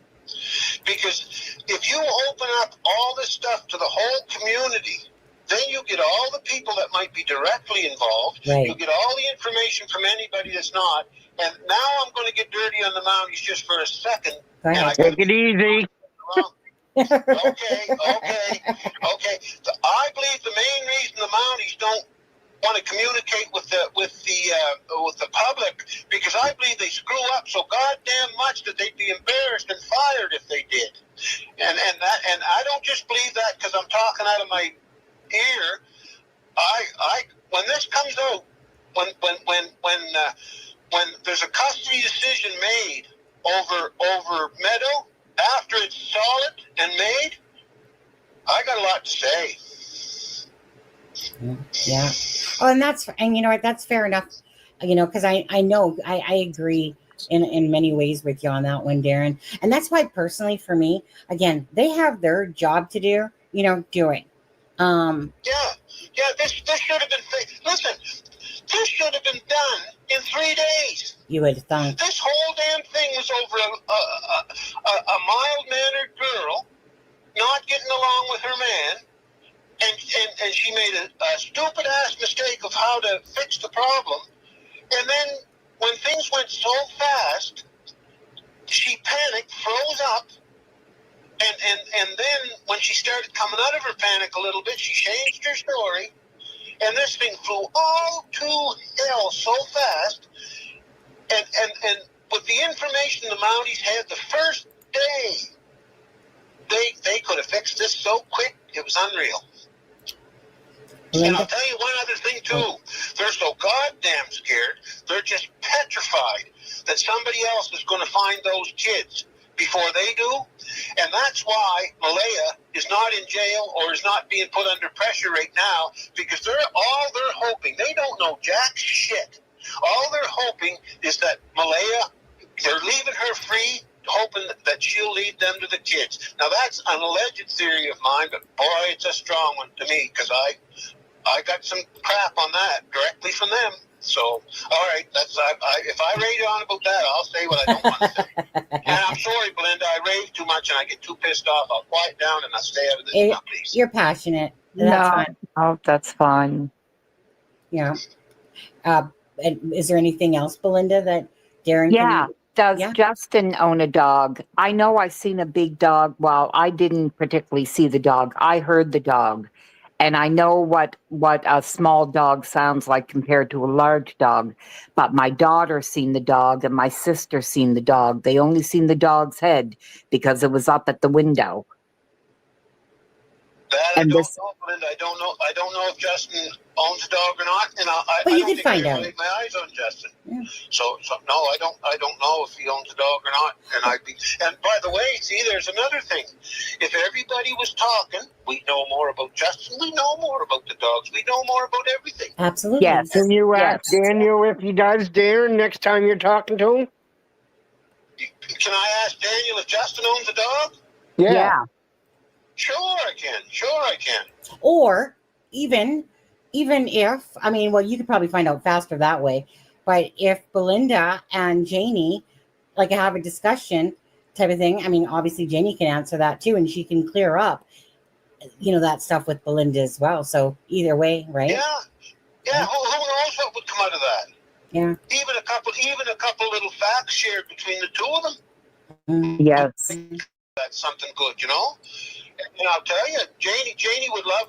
S5: Because if you open up all this stuff to the whole community, then you get all the people that might be directly involved.
S4: Right.
S5: You get all the information from anybody that's not. And now I'm going to get dirty on the Mounties just for a second.
S4: Go ahead.
S2: Take it easy.
S5: Okay. I believe the main reason the Mounties don't want to communicate with the public because I believe they screw up so goddamn much that they'd be embarrassed and fired if they did. And I don't just believe that because I'm talking out of my ear. I when this comes out, when there's a custody decision made over Meadow. After it's solid and made, I got a lot to say.
S4: Yeah. Oh, and you know what? That's fair enough. You know, because I know I agree in many ways with you on that one, Darin. And that's why personally for me, again, they have their job to do. You know, do it.
S5: Yeah. This should have been. Listen, this should have been done in 3 days.
S4: You would have thought.
S5: This whole damn thing was over a mild-mannered girl not getting along with her man, and she made a stupid-ass mistake of how to fix the problem. And then when things went so fast, she panicked, froze up, and then when she started coming out of her panic a little bit, she changed her story, and this thing flew all to hell so fast. And with the information the Mounties had the first day, they could have fixed this so quick, it was unreal. And I'll tell you one other thing, too. They're so goddamn scared, they're just petrified that somebody else is going to find those kids before they do. And that's why Malaya is not in jail or is not being put under pressure right now, because they're hoping. They don't know jack shit. All they're hoping is that Malaya, they're leaving her free, hoping that she'll lead them to the kids. Now, that's an alleged theory of mine, but boy, it's a strong one to me, because I got some crap on that directly from them. So, all right, if I rave on about that, I'll say what I don't want to say. And I'm sorry, Belinda, I rave too much and I get too pissed off. I'll quiet down and I'll stay out of this now, please.
S4: You're passionate. That's fine.
S3: Oh, that's fine.
S4: Yeah. And is there anything else, Belinda, that Darin
S3: Yeah. Does
S4: Yeah.
S3: Justin own a dog? I know I seen a big dog. Well, I didn't particularly see the dog. I heard the dog. And I know what a small dog sounds like compared to a large dog. But my daughter seen the dog and my sister seen the dog. They only seen the dog's head because it was up at the window.
S5: That I don't know, Belinda. I don't know if Justin owns a dog or not, and
S4: But
S5: I
S4: you
S5: don't
S4: could
S5: think
S4: find
S5: I
S4: out.
S5: laid my eyes on Justin.
S4: Yeah.
S5: So no, I don't know if he owns a dog or not. And by the way, see, there's another thing. If everybody was talking, we know more about Justin. We know more about the dogs. We know more about everything.
S4: Absolutely.
S3: Yes.
S2: Can you ask Daniel if he does, Darin, next time you're talking to him?
S5: Can I ask Daniel if Justin owns a dog?
S3: Yeah.
S5: Sure, I can.
S4: Or even if, I mean, well, you could probably find out faster that way. But if Belinda and Janie like have a discussion type of thing, I mean, obviously Janie can answer that too, and she can clear up, that stuff with Belinda as well. So either way, right?
S5: Yeah. Who knows what would come out of that?
S4: Yeah.
S5: Even a couple little facts shared between the two of them.
S4: Mm.
S3: Yes.
S5: That's something good, you know. And I'll tell you, Janie would love.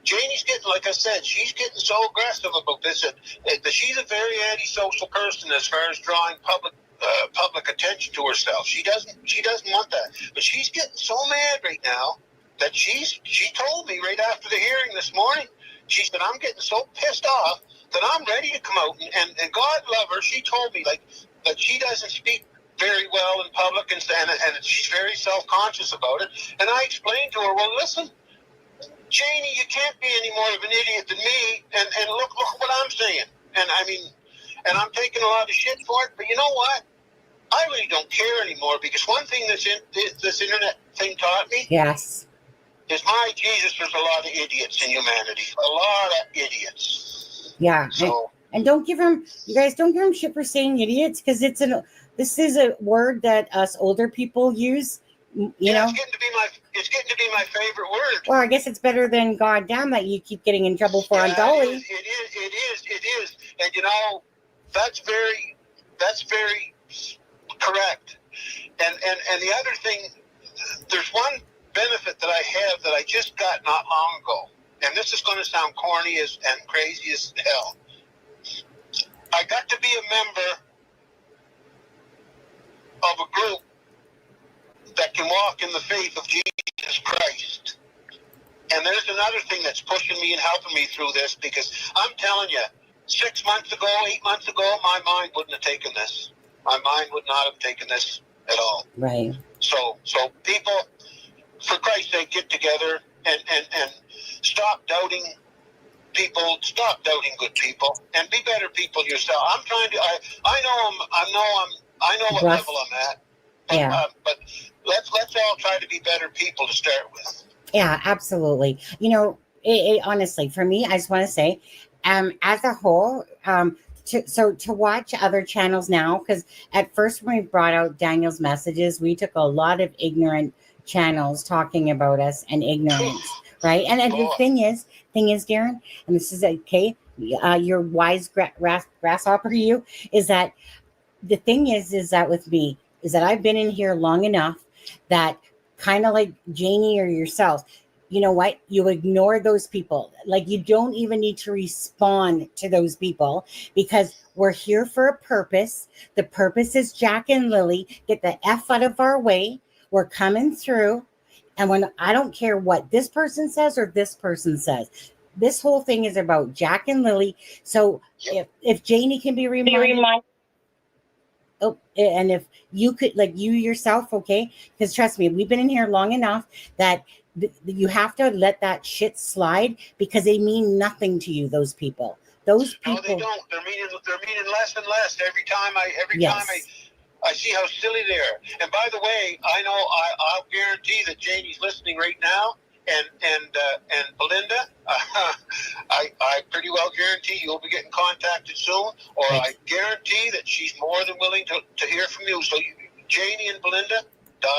S5: Janie's getting, like I said, she's getting so aggressive about this. That she's a very antisocial person as far as drawing public attention to herself. She doesn't want that. But she's getting so mad right now that she told me right after the hearing this morning. She said, "I'm getting so pissed off that I'm ready to come out." And God love her, she told me that she doesn't speak very well in public, and she's very self-conscious about it. And I explained to her, well, listen, Janie, you can't be any more of an idiot than me, and look what I'm saying. And I mean, and I'm taking a lot of shit for it, but you know what? I really don't care anymore, because one thing this internet thing taught me
S4: Yes.
S5: is, my Jesus, there's a lot of idiots in humanity. A lot of idiots.
S4: Yeah.
S5: So,
S4: and don't give him, you guys, don't give him shit for saying idiots, because this is a word that us older people use. You know,
S5: it's getting to be my favorite word.
S4: Well, I guess it's better than goddamn that you keep getting in trouble for on Dolly.
S5: It is, and you know, that's very correct. And the other thing, there's one benefit that I have that I just got not long ago, and this is going to sound corny and crazy as hell. I got to be a member of a group that can walk in the faith of Jesus Christ. And there's another thing that's pushing me and helping me through this, because I'm telling you, 6 months ago, 8 months ago, my mind wouldn't have taken this. My mind would not have taken this at all.
S4: Right.
S5: So people, for Christ's sake, get together and stop doubting people, stop doubting good people, and be better people yourself. I'm trying to, I know what level I'm at.
S4: Yeah.
S5: But let's all try to be better people to start with.
S4: Yeah, absolutely. You know, it honestly, for me, I just want to say, as a whole, to watch other channels now, because at first when we brought out Daniel's messages, we took a lot of ignorant channels talking about us and ignorance, right? And the thing is, Darin, and this is okay, your wise grasshopper, you, is that the thing is that with me, is that I've been in here long enough that, kind of like Janie or yourself, you know what? You ignore those people. Like, you don't even need to respond to those people, because we're here for a purpose. The purpose is Jack and Lilly. Get the F out of our way. We're coming through. And when I don't care what this person says or this person says, this whole thing is about Jack and Lilly. So if Janie can be reminded. Oh, and if you could, like, you yourself, okay? Because trust me, we've been in here long enough that you have to let that shit slide, because they mean nothing to you. Those people. Those people.
S5: No, they don't. They're meaning less and less every time I see how silly they are. And by the way, I know I'll guarantee that Janie's listening right now, and Belinda, I pretty well guarantee you'll be getting contacted soon, or I guarantee that she's more than willing to hear from you. So Janie and Belinda,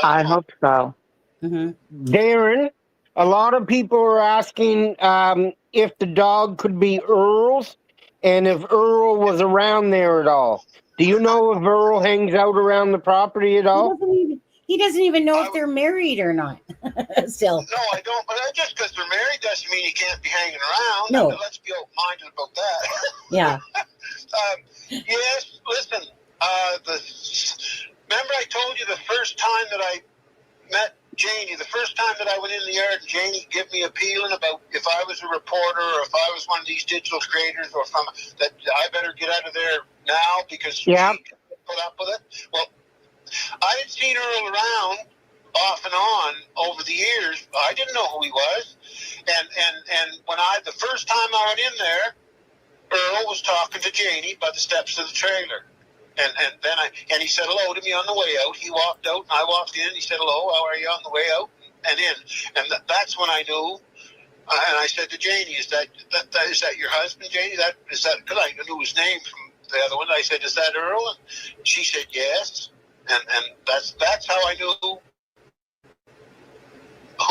S3: I hope so.
S4: Mm-hmm.
S2: Darin, a lot of people are asking if the dog could be Earl's, and if Earl was around there at all. Do you know if Earl hangs out around the property at all?
S4: He doesn't even know if they're married or not. Still.
S5: No, I don't. But just because they're married doesn't mean you can't be hanging around.
S4: No.
S5: Let's be open-minded about that.
S4: Yeah.
S5: Yes, listen. Remember I told you the first time that I met Janie, the first time that I went in the yard, and Janie gave me a peeling about if I was a reporter or if I was one of these digital creators, or that I better get out of there now, because she put up with it. Well, I had seen Earl around off and on over the years. I didn't know who he was. And when the first time I went in there, Earl was talking to Janie by the steps of the trailer. And then he said hello to me on the way out. He walked out and I walked in. He said hello, how are you, on the way out and in. And that's when I knew. And I said to Janie, is that your husband, Janie? Is that because I knew his name from the other one. I said, is that Earl? And she said yes. And that's how I knew who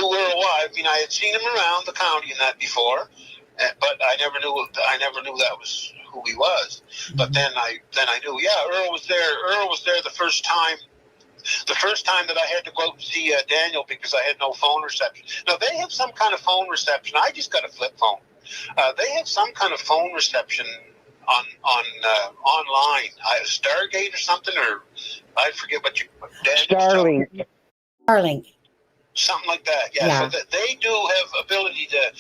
S5: Earl was. I mean, I had seen him around the county and that before, but I never knew that was who he was. But then I knew, Earl was there. Earl was there the first time The first time that I had to go out and see Daniel because I had no phone reception. Now, they have some kind of phone reception. I just got a flip phone. They have some kind of phone reception on online. Stargate or something, or I forget what
S2: Starlink.
S4: Starlink.
S5: Something like that. Yeah. So they do have ability to.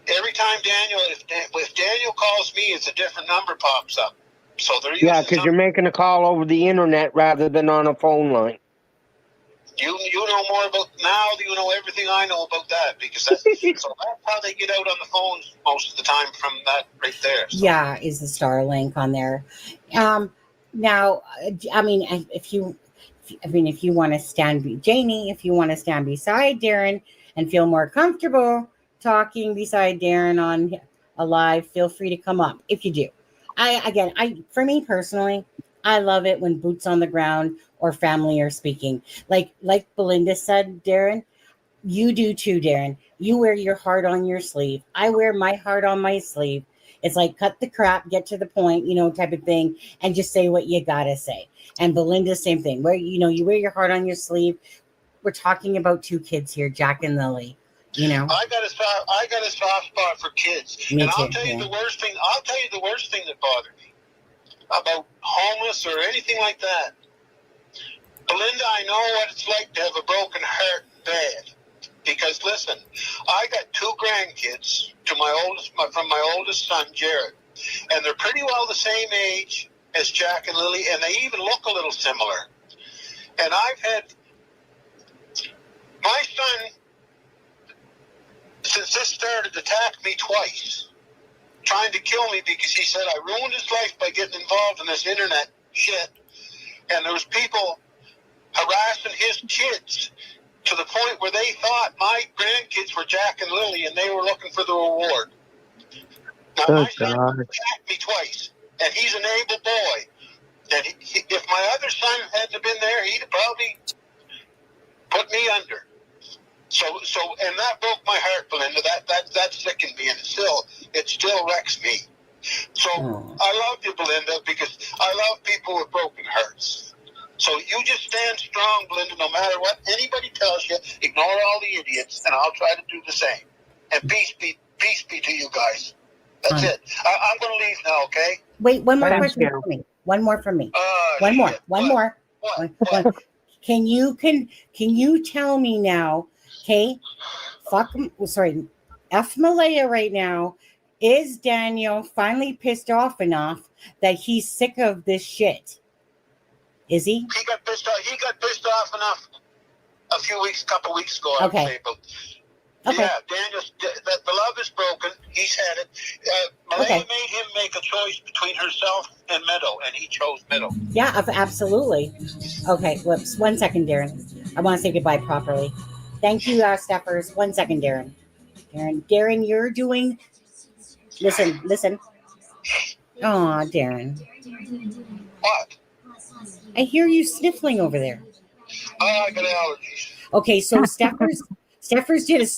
S5: Every time if Daniel calls me, it's a different number pops up. So they're using
S2: because you're making a call over the internet rather than on a phone line.
S5: You know more about now. You know everything I know about that because so that's how they get out on the phones most of the time from that right there. So.
S4: Yeah, is the Starlink on there? Now, I mean, if you want to stand, Janie, if you want to stand beside Darin and feel more comfortable talking beside Darin on a live, feel free to come up if you do. For me personally, I love it when boots on the ground or family are speaking. Like Belinda said, Darin, you do too, Darin. You wear your heart on your sleeve. I wear my heart on my sleeve. It's like cut the crap, get to the point, type of thing, and just say what you gotta say. And Belinda, same thing. Where you wear your heart on your sleeve. We're talking about two kids here, Jack and Lilly.
S5: I got a soft spot for kids.
S4: Me
S5: and
S4: too,
S5: I'll tell you the worst thing that bothered me about homeless or anything like that. Belinda, I know what it's like to have a broken heart bad. Because listen, I got two grandkids from my oldest son, Jared. And they're pretty well the same age as Jack and Lilly, and they even look a little similar. And I've had my son, since this started, attacked me twice, trying to kill me because he said I ruined his life by getting involved in this internet shit. And there was people harassing his kids to the point where they thought my grandkids were Jack and Lilly and they were looking for the reward. Now, my son attacked me twice, and he's an able boy. And if my other son hadn't have been there, he'd have probably put me under. So, and that broke my heart, Belinda. That sickened me, and it still wrecks me. So I love you, Belinda, because I love people with broken hearts. So you just stand strong, Belinda, no matter what anybody tells you. Ignore all the idiots, and I'll try to do the same. And peace be to you guys. That's it. I'm going to leave now, okay?
S4: Wait, one more question for me. One more from me. One more. What? Can you tell me now? Okay, F Malaya right now. Is Daniel finally pissed off enough that he's sick of this shit? Is he?
S5: He got pissed off enough a couple weeks ago. I would say, but yeah, Daniel, the love is broken. He's had it. Malaya made him make a choice between herself and Meadow, and he chose Meadow.
S4: Yeah, absolutely. Okay, whoops. 1 second, Darin. I want to say goodbye properly. Thank you, Steffers. 1 second, Darin. Darin, you're doing... Listen. Aw, Darin.
S5: What?
S4: I hear you sniffling over there.
S5: I got allergies.
S4: Okay, so Steffers did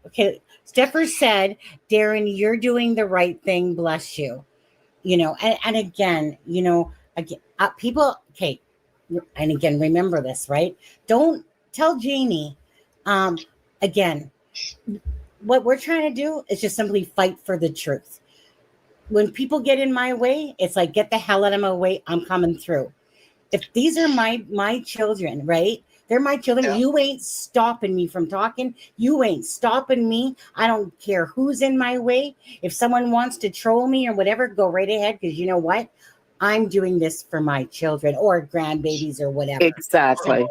S4: okay. Steffers said, Darin, you're doing the right thing. Bless you. And again, people, okay. And again, remember this, right? Don't tell Janie, again, what we're trying to do is just simply fight for the truth. When people get in my way, it's like, get the hell out of my way. I'm coming through. If these are my children, right? They're my children. Yeah. You ain't stopping me from talking. You ain't stopping me. I don't care who's in my way. If someone wants to troll me or whatever, go right ahead. Because you know what? I'm doing this for my children or grandbabies or whatever.
S3: Exactly.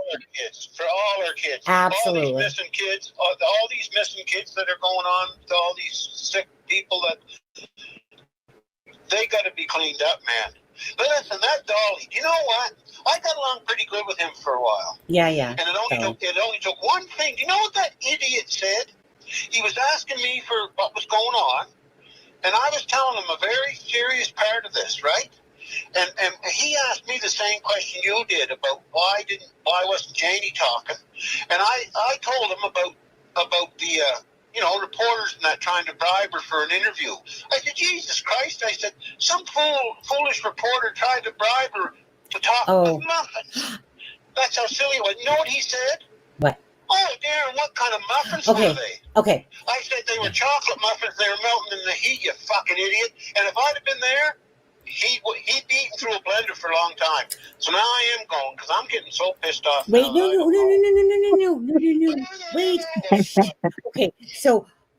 S5: For all our kids.
S4: Absolutely.
S5: All these missing kids that are going on, all these sick people that they got to be cleaned up, man. But listen, that Dolly, you know what? I got along pretty good with him for a while.
S4: Yeah.
S5: And it only took one thing. Do you know what that idiot said? He was asking me for what was going on, and I was telling him a very serious part of this, right? And he asked me the same question you did about why wasn't Janie talking? And I told him about the reporters and that trying to bribe her for an interview. I said, Jesus Christ! I said, some foolish reporter tried to bribe her to talk about nothing. That's how silly it was. You know what he said?
S4: What?
S5: Oh, Darin, what kind of muffins
S4: Okay.
S5: were they?
S4: Okay.
S5: I said they were chocolate muffins. They were melting in the heat, you fucking idiot. And if I'd have been there, he'd be eating through a blender for a long time. So now I am going because I'm getting so pissed off.
S4: Wait,
S5: now that
S4: no. Wait.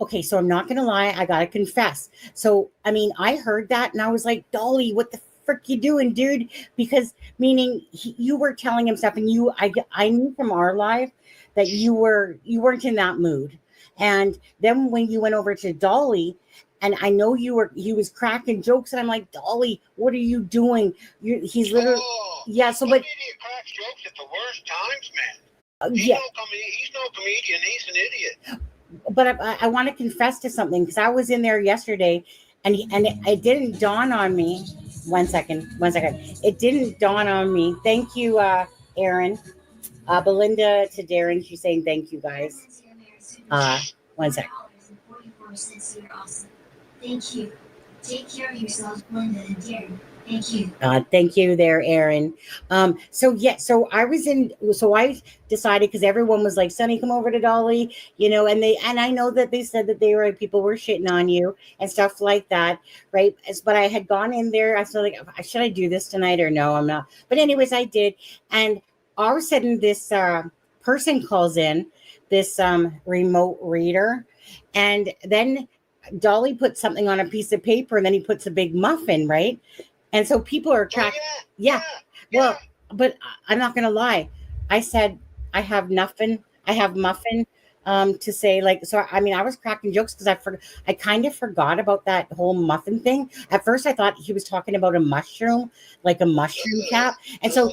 S4: Okay, so I'm not gonna lie, I gotta confess. So I mean, I heard that and I was like, Dolly, what the frick you doing, dude? Because meaning you were telling him stuff, and I knew from our live that you weren't in that mood. And then when you went over to Dolly, and I know he was cracking jokes, and I'm like, Dolly, what are you doing? He's literally, yeah. So, but
S5: idiot cracks jokes at the worst times, man.
S4: yeah.
S5: He's no comedian. He's an idiot.
S4: But I want to confess to something, because I was in there yesterday, and it didn't dawn on me. One second. It didn't dawn on me. Thank you, Aaron. Belinda to Darin, she's saying thank you, guys. 1 sec.
S6: Thank you. Take care of yourself, Belinda and Darin. Thank you.
S4: Thank you there, Aaron. So I decided, because everyone was like, Sonny, come over to Dolly, and I know that they said that people were shitting on you and stuff like that, right? But I had gone in there, I was like, should I do this tonight or no? I'm not. But anyways, I did. And all of a sudden this person calls in, this remote reader, and then Dolly puts something on a piece of paper, and then he puts a big muffin, right? And so people are tracking. Yeah. Well, but I'm not gonna lie. I said I have muffin to say, like, so I mean, I was cracking jokes because I kind of forgot about that whole muffin thing. At first I thought he was talking about a mushroom, like a mushroom cap. And so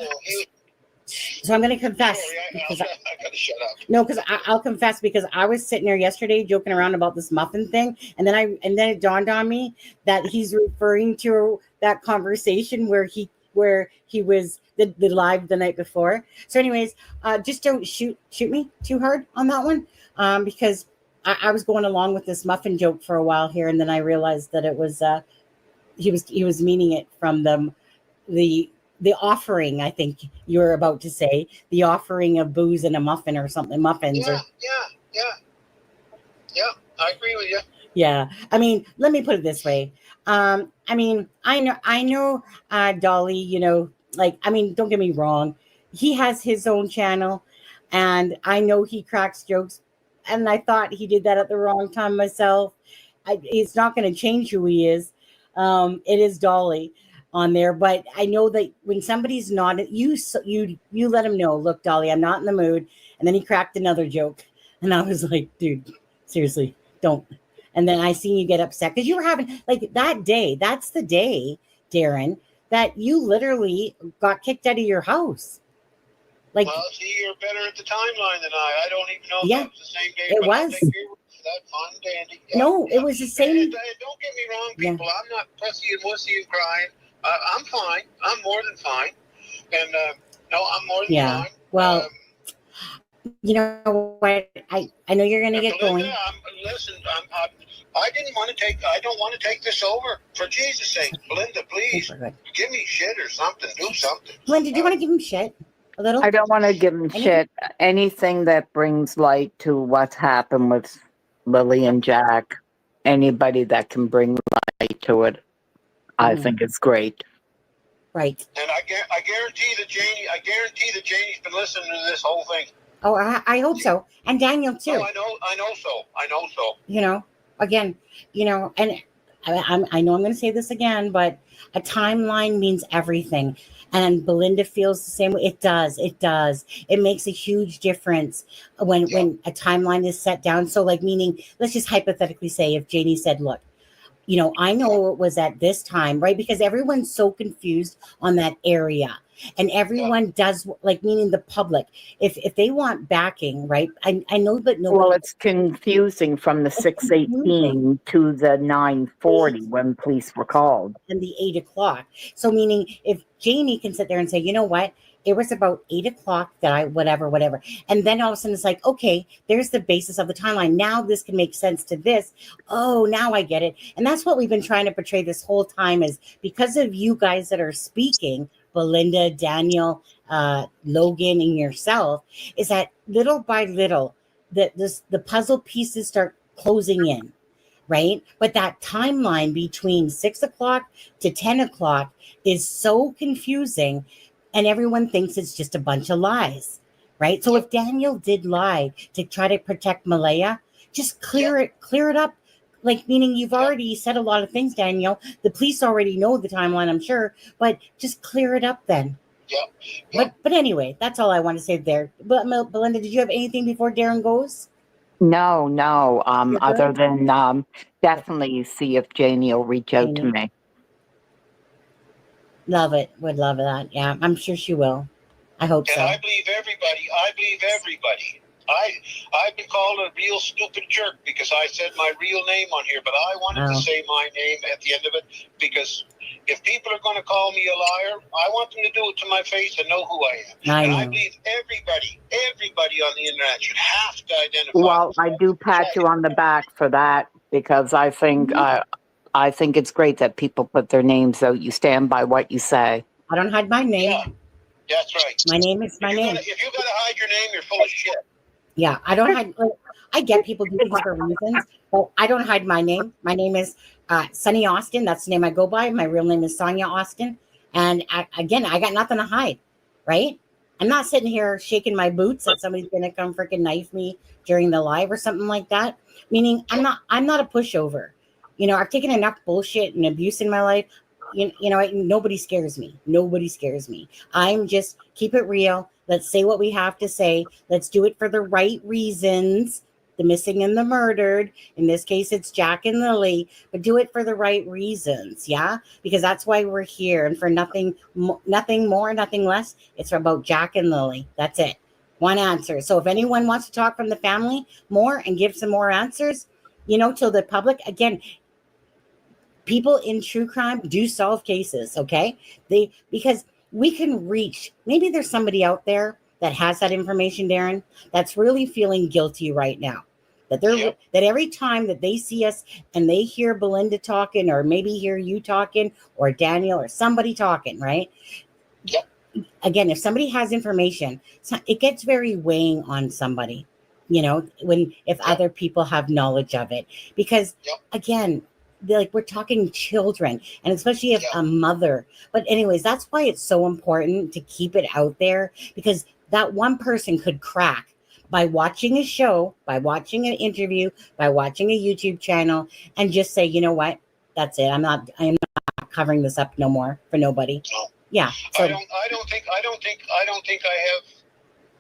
S4: I'm going to confess.
S5: I gotta shut up.
S4: No, because I'll confess, because I was sitting there yesterday joking around about this muffin thing, and then it dawned on me that he's referring to that conversation where he was the live the night before. So, anyways, just don't shoot me too hard on that one, because I was going along with this muffin joke for a while here, and then I realized that it was he was meaning it from the offering. I think you were about to say the offering of booze and a muffin or something. Muffins.
S5: Yeah. I agree with you.
S4: Yeah. I mean, let me put it this way. I mean, I know, Dolly, like, I mean, don't get me wrong. He has his own channel, and I know he cracks jokes, and I thought he did that at the wrong time myself. It's not going to change who he is. It is Dolly on there, but I know that when somebody's not, you let him know, look, Dolly, I'm not in the mood. And then he cracked another joke, and I was like, dude, seriously, don't. And then I seen you get upset because you were having, like, that day. That's the day, Darin, that you literally got kicked out of your house. Like,
S5: well, see, you're better at the timeline than I don't even know if
S4: yeah,
S5: that was the same day.
S4: it was.
S5: That fun, dandy. Yeah,
S4: no, it was the same.
S5: And don't get me wrong, people. Yeah. I'm not pussy and wussy and crying. I'm fine. I'm more than fine. And no, I'm more than fine.
S4: Well, you know what? I know you're going to get going.
S5: Listen, I don't want to take this over. For Jesus' sake, Belinda, please give me shit or something. Do something.
S4: Belinda, do you want to give him shit a little?
S3: I don't want to give him shit. Anything that brings light to what's happened with Lilly and Jack, anybody that can bring light to it, I think it's great.
S4: Right.
S5: And I guarantee that Janie's been listening to this whole thing.
S4: Oh, I hope so. And Daniel too.
S5: Oh, I know so.
S4: Again, and I know I'm going to say this again, but a timeline means everything. And Belinda feels the same way. It does. It makes a huge difference when a timeline is set down. So, like, meaning, let's just hypothetically say if Janie said, look, I know it was at this time, right? Because everyone's so confused on that area. And everyone does, like, meaning the public. If they want backing, right? I know that nobody.
S3: Well, it's confusing from the 6:18 to the 9:40 when police were called.
S4: And the 8 o'clock. So meaning if Janie can sit there and say, you know what? It was about 8 o'clock that whatever. And then all of a sudden it's like, okay, there's the basis of the timeline. Now this can make sense to this. Oh, now I get it. And that's what we've been trying to portray this whole time, is because of you guys that are speaking, Belinda, Daniel, Logan and yourself, is that little by little, the puzzle pieces start closing in, right? But that timeline between 6 o'clock to 10 o'clock is so confusing, and everyone thinks it's just a bunch of lies, right? So if Daniel did lie to try to protect Malaya, just clear it up. Like, meaning you've already said a lot of things, Daniel. The police already know the timeline, I'm sure, but just clear it up then.
S5: Yeah.
S4: But anyway, that's all I want to say there. But Belinda, did you have anything before Darin goes?
S3: No.
S4: You're
S3: Other
S4: good?
S3: than definitely see if Janie will reach out to
S4: Janie.
S3: me.
S4: Love it. Would love that. Yeah, I'm sure she will. I hope
S5: And
S4: so.
S5: I believe everybody. I've been called a real stupid jerk because I said my real name on here, but I wanted to say my name at the end of it, because if people are going to call me a liar, I want them to do it to my face and know who I am. I believe everybody on the internet should have to identify.
S3: Well, I do pat you on the back for that, because I think it's great that people put their names out. You stand by what you say.
S4: I don't hide my name.
S5: Yeah, that's right.
S4: My name is my name.
S5: If you're going to hide your name, you're full of shit.
S4: Yeah, I don't hide. Like, I get people do things for reasons, but I don't hide my name. My name is Sunny Austin. That's the name I go by. My real name is Sonia Austin. And I got nothing to hide, right? I'm not sitting here shaking my boots that somebody's gonna come freaking knife me during the live or something like that. Meaning, I'm not a pushover. You know, I've taken enough bullshit and abuse in my life. You know, nobody scares me. Nobody scares me. I'm just keep it real. Let's say what we have to say. Let's do it for the right reasons. The missing and the murdered. In this case, it's Jack and Lilly. But do it for the right reasons, yeah? Because that's why we're here. And for nothing more, nothing less. It's about Jack and Lilly. That's it. One answer. So if anyone wants to talk from the family more and give some more answers, you know, to the public, again, people in true crime do solve cases, okay? Because we can reach, maybe there's somebody out there that has that information, Darin, that's really feeling guilty right now. That every time that they see us and they hear Belinda talking, or maybe hear you talking, or Daniel or somebody talking, right?
S5: Yep.
S4: Again, if somebody has information, it gets very weighing on somebody, you know, if other people have knowledge of it. Because again, we're talking children, and especially if a mother. But anyways, that's why it's so important to keep it out there, because that one person could crack by watching a show, by watching an interview, by watching a YouTube channel, and just say, you know what, that's it. I am not covering this up no more for nobody.
S5: No.
S4: Yeah. So
S5: I don't think I have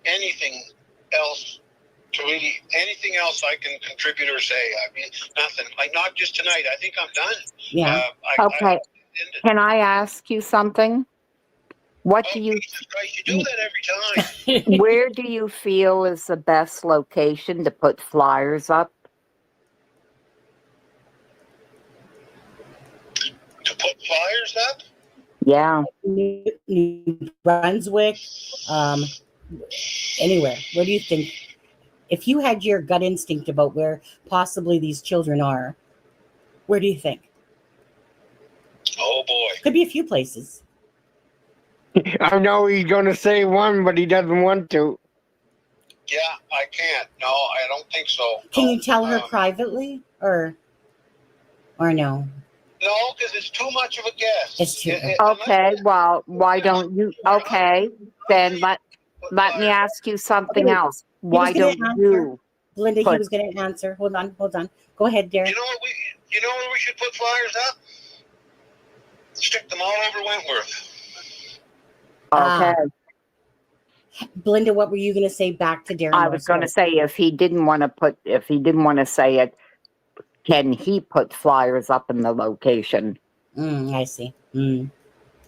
S5: anything else to really, anything else I can contribute or say. I mean, nothing. Like, not just tonight. I think I'm done.
S4: Yeah.
S3: Okay. Can I ask you something? What do you?
S5: Jesus Christ, you do that every time.
S3: Where do you feel is the best location to put flyers up?
S5: To put flyers up?
S3: Yeah.
S4: New Brunswick, anywhere. What do you think? If you had your gut instinct about where possibly these children are, where do you think?
S5: Oh boy.
S4: Could be a few places.
S2: I know he's going to say one, but he doesn't want to.
S5: Yeah, I can't. No, I don't think so.
S4: Can you tell her privately, or no?
S5: No, because it's too much of a guess.
S4: It's too.
S3: Okay. Well, why don't you? Okay, then let me ask you something else. Why don't you?
S4: Belinda, he was going to answer. Hold on. Go ahead, Darin.
S5: You know where we should put flyers up? Stick them all over Wentworth.
S3: Okay.
S4: Belinda, what were you going to say back to Darin?
S3: I was going to say, if he didn't want to say it, can he put flyers up in the location?
S4: I see.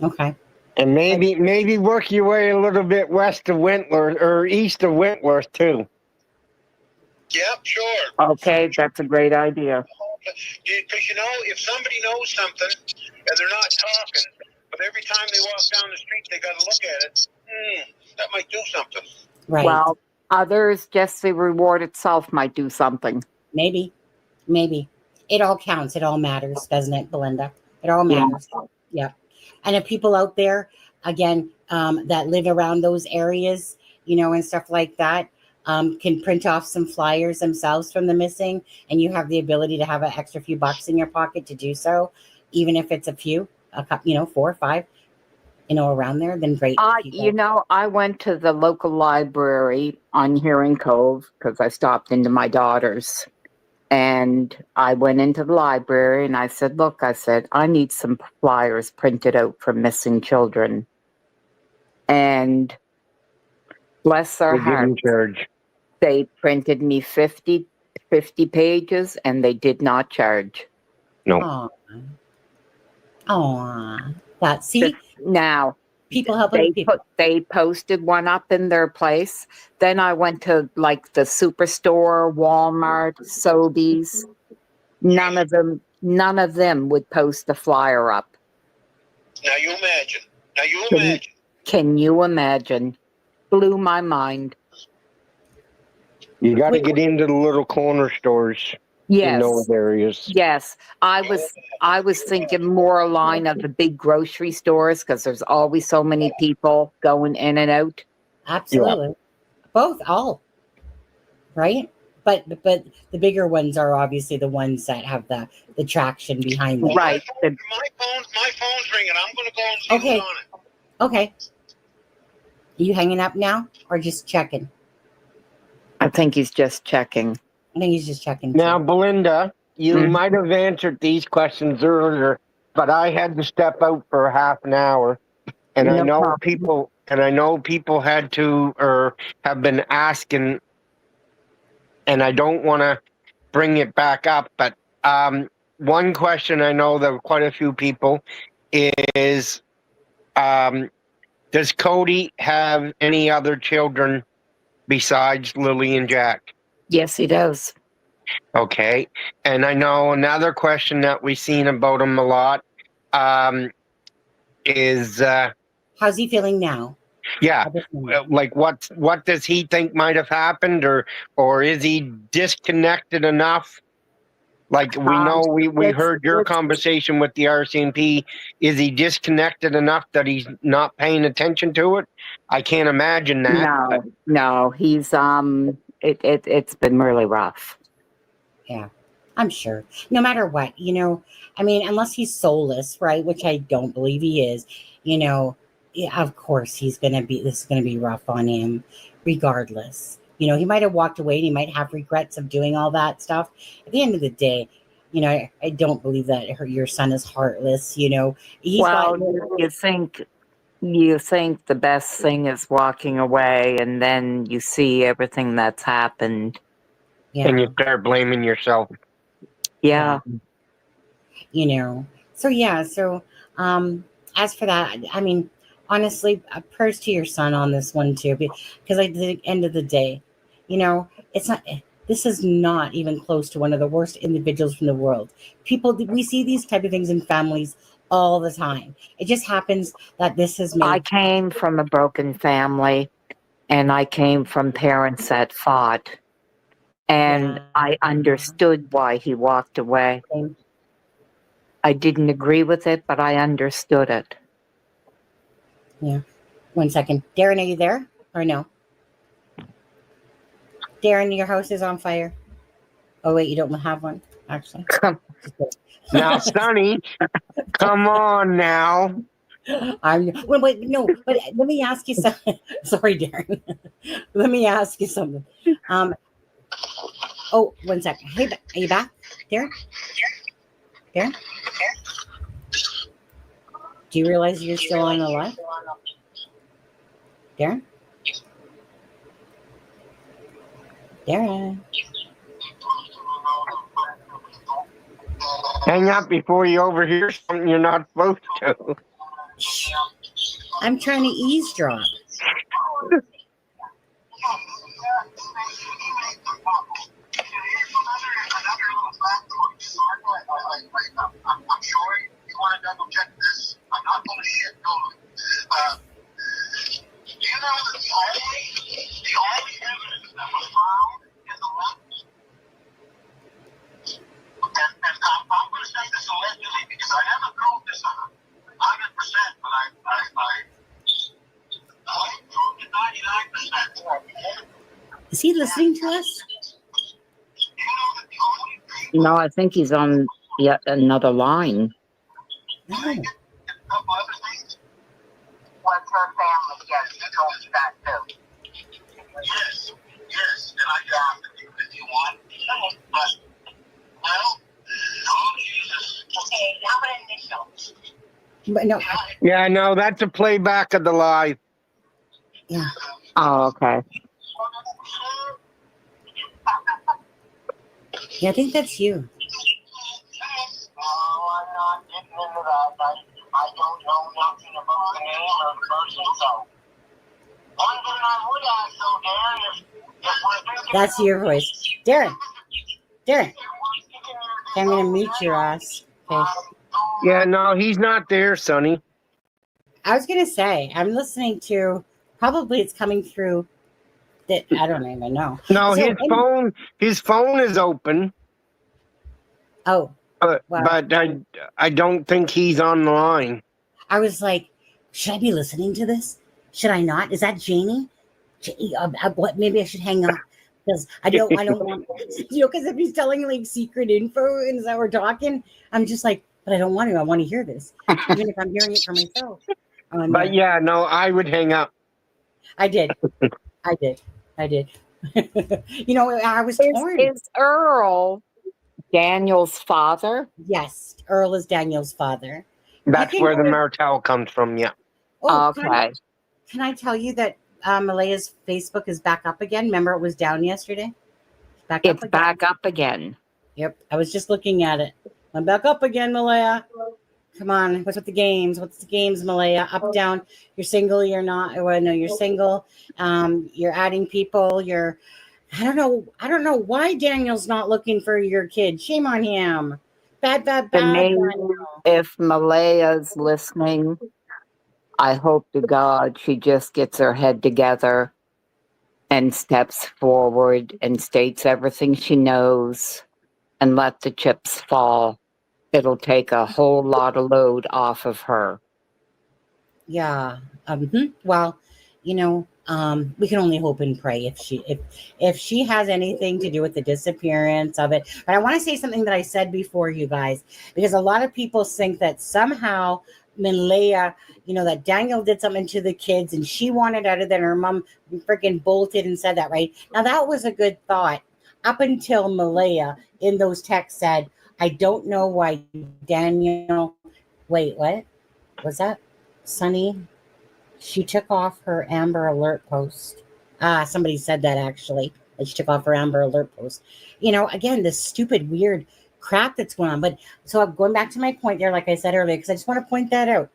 S4: Okay.
S2: And maybe work your way a little bit west of Wentworth or east of Wentworth too.
S5: Yep, sure.
S3: Okay, that's a great idea.
S5: Because, you know, if somebody knows something and they're not talking, but every time they walk down the street, they got to look at it, that might do something.
S4: Right.
S3: Well, others, just the reward itself might do something.
S4: Maybe. It all counts. It all matters, doesn't it, Belinda? It all matters. Yeah. And if people out there, again, that live around those areas, and stuff like that, can print off some flyers themselves from the missing, and you have the ability to have an extra few bucks in your pocket to do so, even if it's a couple, 4 or 5, around there, then great.
S3: I went to the local library on Hearing Cove because I stopped into my daughter's. And I went into the library and I said, look, I need some flyers printed out for missing children. And bless their
S2: They
S3: hearts,
S2: didn't charge.
S3: they printed me 50 pages and they did not charge.
S2: No.
S4: Aw. That, see,
S3: Now,
S4: people helping people.
S3: They posted one up in their place. Then I went to like the Superstore, Walmart, Sobeys. None of them would post a flyer up.
S5: Now you imagine.
S3: Can you imagine? Blew my mind.
S2: You got to get into the little corner stores in those areas.
S3: Yes. I was thinking more a line of the big grocery stores because there's always so many people going in and out.
S4: Absolutely. Yeah. Both, all. Right? But the bigger ones are obviously the ones that have the traction behind them.
S3: Right.
S5: My phone's ringing. I'm going to go and see who's on it.
S4: Okay. Are you hanging up now or just checking?
S3: I think he's just checking.
S4: I think he's just checking.
S2: Now, Belinda, you might have answered these questions earlier, but I had to step out for half an hour, and I know people had to or have been asking, and I don't want to bring it back up, but one question I know that quite a few people is, does Cody have any other children besides Lily and Jack?
S3: Yes, he does.
S2: Okay. And I know another question that we've seen about him a lot is...
S4: how's he feeling now?
S2: Yeah. Like what does he think might have happened, or is he disconnected enough? Like we know we heard your conversation with the RCMP. Is he disconnected enough that he's not paying attention to it? I can't imagine that.
S3: No, he's it's been really rough.
S4: Yeah, I'm sure. No matter what, I mean, unless he's soulless, right? Which I don't believe he is. Of course this is gonna be rough on him, regardless. He might have walked away and he might have regrets of doing all that stuff. At the end of the day, I don't believe that your son is heartless. You
S3: think the best thing is walking away, and then you see everything that's happened.
S4: Yeah.
S2: And you start blaming yourself.
S3: Yeah.
S4: So as for that, I mean, honestly, prayers to your son on this one too, because at the end of the day, this is not even close to one of the worst individuals from the world. We see these type of things in families all the time. It just happens that this has made...
S3: I came from a broken family, and I came from parents that fought, and I understood why he walked away. I didn't agree with it, but I understood it.
S4: Yeah. 1 second. Darin, are you there or no? Darin, your house is on fire. Oh, wait, you don't have one, actually.
S2: Now, Sonny, come on now.
S4: Wait, no, but let me ask you something. Sorry, Darin. Let me ask you something. 1 second. Hey, are you back, Darin? Darin? Do you realize you're still on the line? Darin? Darin?
S2: Hang up before you overhear something you're not supposed to.
S4: I'm trying to eavesdrop.
S5: I'm sure you want to double check this. I'm not going to shit totally. Do you know that the only evidence that was found in the weapons, and I'm going to say this allegedly because I haven't proved this 100%, but
S4: he listening to us?
S3: No, I think he's on yet another line.
S4: No.
S7: What's her family? Yes, you told me that too.
S5: Yes, and I got you if you want. But, well, oh Jesus.
S7: Okay, how about initials?
S4: But no.
S2: Yeah, no, that's a playback of the live.
S4: Yeah.
S3: Oh, okay.
S4: Yeah, I think that's you.
S7: Oh, I'm not getting into that. I don't know nothing about the name or the person, so. One thing I would ask, though, Darren, if we're thinking
S4: That's your voice. Darren. Darren. Okay, I'm going to mute your ass. Okay.
S2: Yeah, no, he's not there, Sonny.
S4: I was going to say, I'm listening to, probably it's coming through that, I don't even know.
S2: No,
S4: So,
S2: his phone is open,
S4: Oh, wow.
S2: but I don't think he's on the line.
S4: I was like, should I be listening to this? Should I not? Is that Janie? What? Maybe I should hang up because I don't want, because if he's telling like secret info and as we're talking, I'm just like, but I don't want to. I want to hear this, even if I'm hearing it for myself.
S2: But yeah, no, I would hang up.
S4: I did. I did. I was torn.
S3: Is Earl Daniel's father?
S4: Yes, Earl is Daniel's father.
S2: That's where the Martell comes from, yeah.
S4: Oh,
S3: Okay.
S4: Can I tell you that Malaya's Facebook is back up again? Remember, it was down yesterday.
S3: It's back up again.
S4: Yep, I was just looking at it. I'm back up again, Malaya. Come on, what's with the games? What's the games, Malaya? Up, down. You're single. You're not. Well, no, you're single. You're adding people. I don't know why Daniel's not looking for your kid. Shame on him. Bad.
S3: If Malaya's listening, I hope to God she just gets her head together and steps forward and states everything she knows and let the chips fall. It'll take a whole lot of load off of her.
S4: Yeah. Well, we can only hope and pray if she has anything to do with the disappearance of it. But I want to say something that I said before, you guys, because a lot of people think that somehow Malaya, that Daniel did something to the kids and she wanted out of there. Her mom freaking bolted and said that, right? Now that was a good thought up until Malaya in those texts said, I don't know why Daniel, wait, what was that? Sunny, she took off her Amber Alert post. Somebody said that actually, that she took off her Amber Alert post. Again, this stupid, weird crap that's going on. But so I'm going back to my point there, like I said earlier, because I just want to point that out.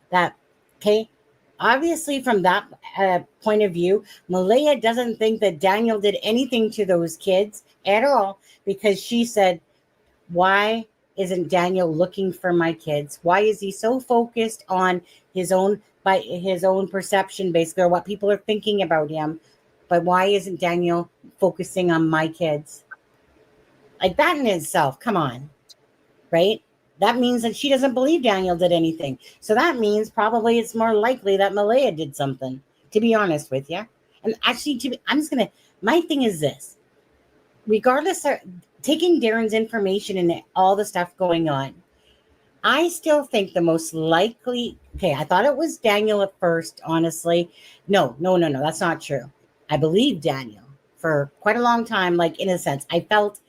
S4: That, okay, obviously from that point of view, Malaya doesn't think that Daniel did anything to those kids at all, because she said, why isn't Daniel looking for my kids? Why is he so focused on his own perception, basically, or what people are thinking about him? But why isn't Daniel focusing on my kids? Like that in itself, come on, right? That means that she doesn't believe Daniel did anything. So that means probably it's more likely that Malaya did something, to be honest with you. And actually, my thing is this. Regardless of taking Darin's information and all the stuff going on, I still think the most likely, I thought it was Daniel at first, honestly. No, that's not true. I believed Daniel for quite a long time, like in a sense. I felt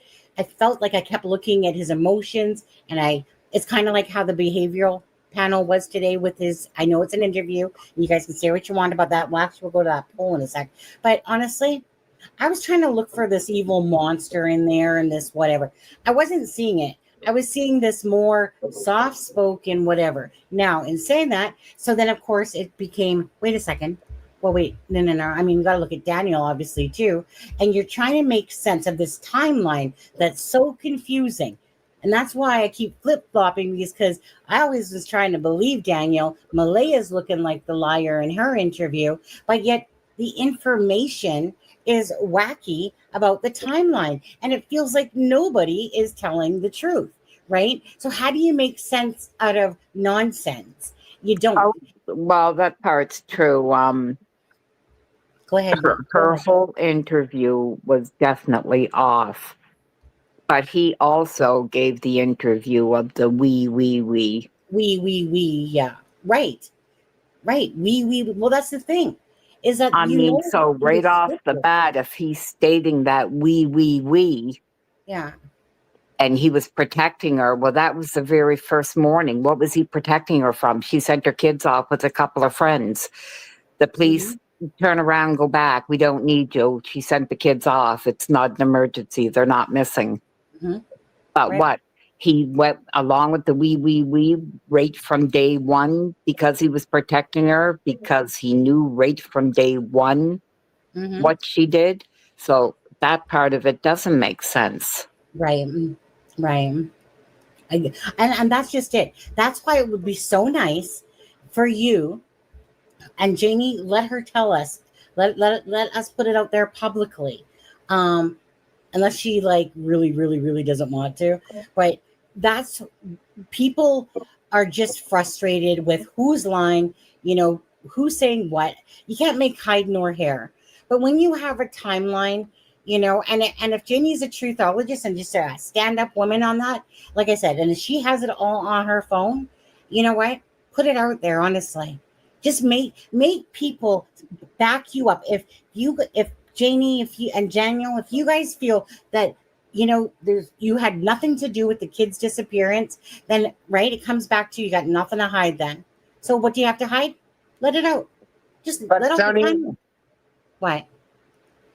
S4: like I kept looking at his emotions, and it's kind of like how the behavioral panel was today with his, I know it's an interview, and you guys can say what you want about that. We'll go to that poll in a sec. But honestly, I was trying to look for this evil monster in there and this whatever. I wasn't seeing it. I was seeing this more soft-spoken whatever. Now, in saying that, so then, of course, it became, wait a second. Well, wait, no. I mean, you got to look at Daniel, obviously, too. And you're trying to make sense of this timeline that's so confusing. And that's why I keep flip-flopping, because I always was trying to believe Daniel. Malaya's looking like the liar in her interview, but yet the information is wacky about the timeline, and it feels like nobody is telling the truth, right? So how do you make sense out of nonsense? You don't.
S3: Oh, well, that part's true.
S4: Go ahead. Go
S3: Her
S4: ahead.
S3: whole interview was definitely off. But he also gave the interview of the we.
S4: Yeah. Right. Right. Well, that's the thing, is that
S3: I mean, so
S4: it was
S3: right off the
S4: scripted.
S3: bat, if he's stating that we,
S4: Yeah.
S3: and he was protecting her, well, that was the very first morning. What was he protecting her from? She sent her kids off with a couple of friends. The police turn around, go back. We don't need you. She sent the kids off. It's not an emergency. They're not missing.
S4: Mhm.
S3: But
S4: Right.
S3: what? He went along with the we right from day one because he was protecting her, because he knew right from day one
S4: Mhm.
S3: what she did. So that part of it doesn't make sense.
S4: Right. Right. And that's just it. That's why it would be so nice for you and Janie. Let her tell us. Let us put it out there publicly. Unless she like really doesn't want to. But that's, people are just frustrated with who's lying, who's saying what. You can't make hide nor hair. But when you have a timeline, and if Janie's a truthologist and just a stand-up woman on that, like I said, and if she has it all on her phone, you know what? Put it out there, honestly. Just make people back you up. If Janie, if you and Daniel, if you guys feel that you had nothing to do with the kid's disappearance, then right, it comes back to you got nothing to hide then. So what do you have to hide? Let it out. Just
S2: But
S4: let out the
S2: Sonny,
S4: time. What?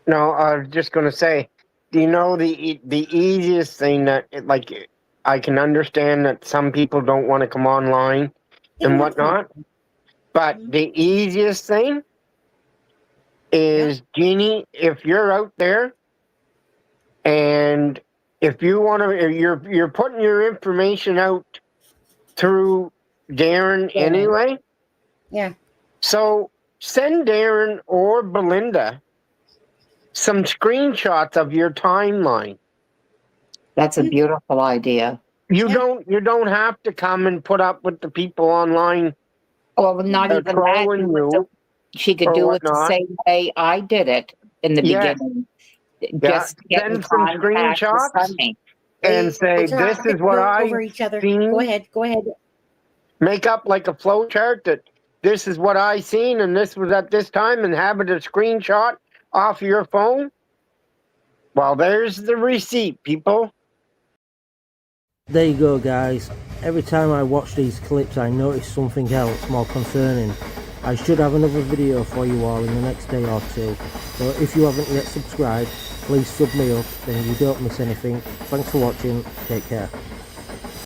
S2: no, I was just going to say, do you know the easiest thing that, like, I can understand that some people don't want to come online and whatnot, but the easiest thing is, Jeannie, if you're out there and if you want to, you're putting your information out through Darin anyway.
S4: Yeah.
S2: So send Darin or Belinda some screenshots of your timeline.
S3: That's a beautiful idea.
S2: You don't have to come and put up with the people online.
S3: Well, not even that. She could do it the same way I did it in the beginning. Just get in
S2: send some
S3: contact with
S2: screenshots
S3: Sunny
S2: and say, this is what
S4: over
S2: I
S4: each other.
S2: seen.
S4: Go ahead.
S2: Make up like a flow chart that this is what I seen and this was at this time, and have it a screenshot off your phone. Well, there's the receipt, people.
S1: There you go, guys. Every time I watch these clips, I notice something else more concerning. I should have another video for you all in the next day or two. So if you haven't yet subscribed, please sub me up, then you don't miss anything. Thanks for watching. Take care.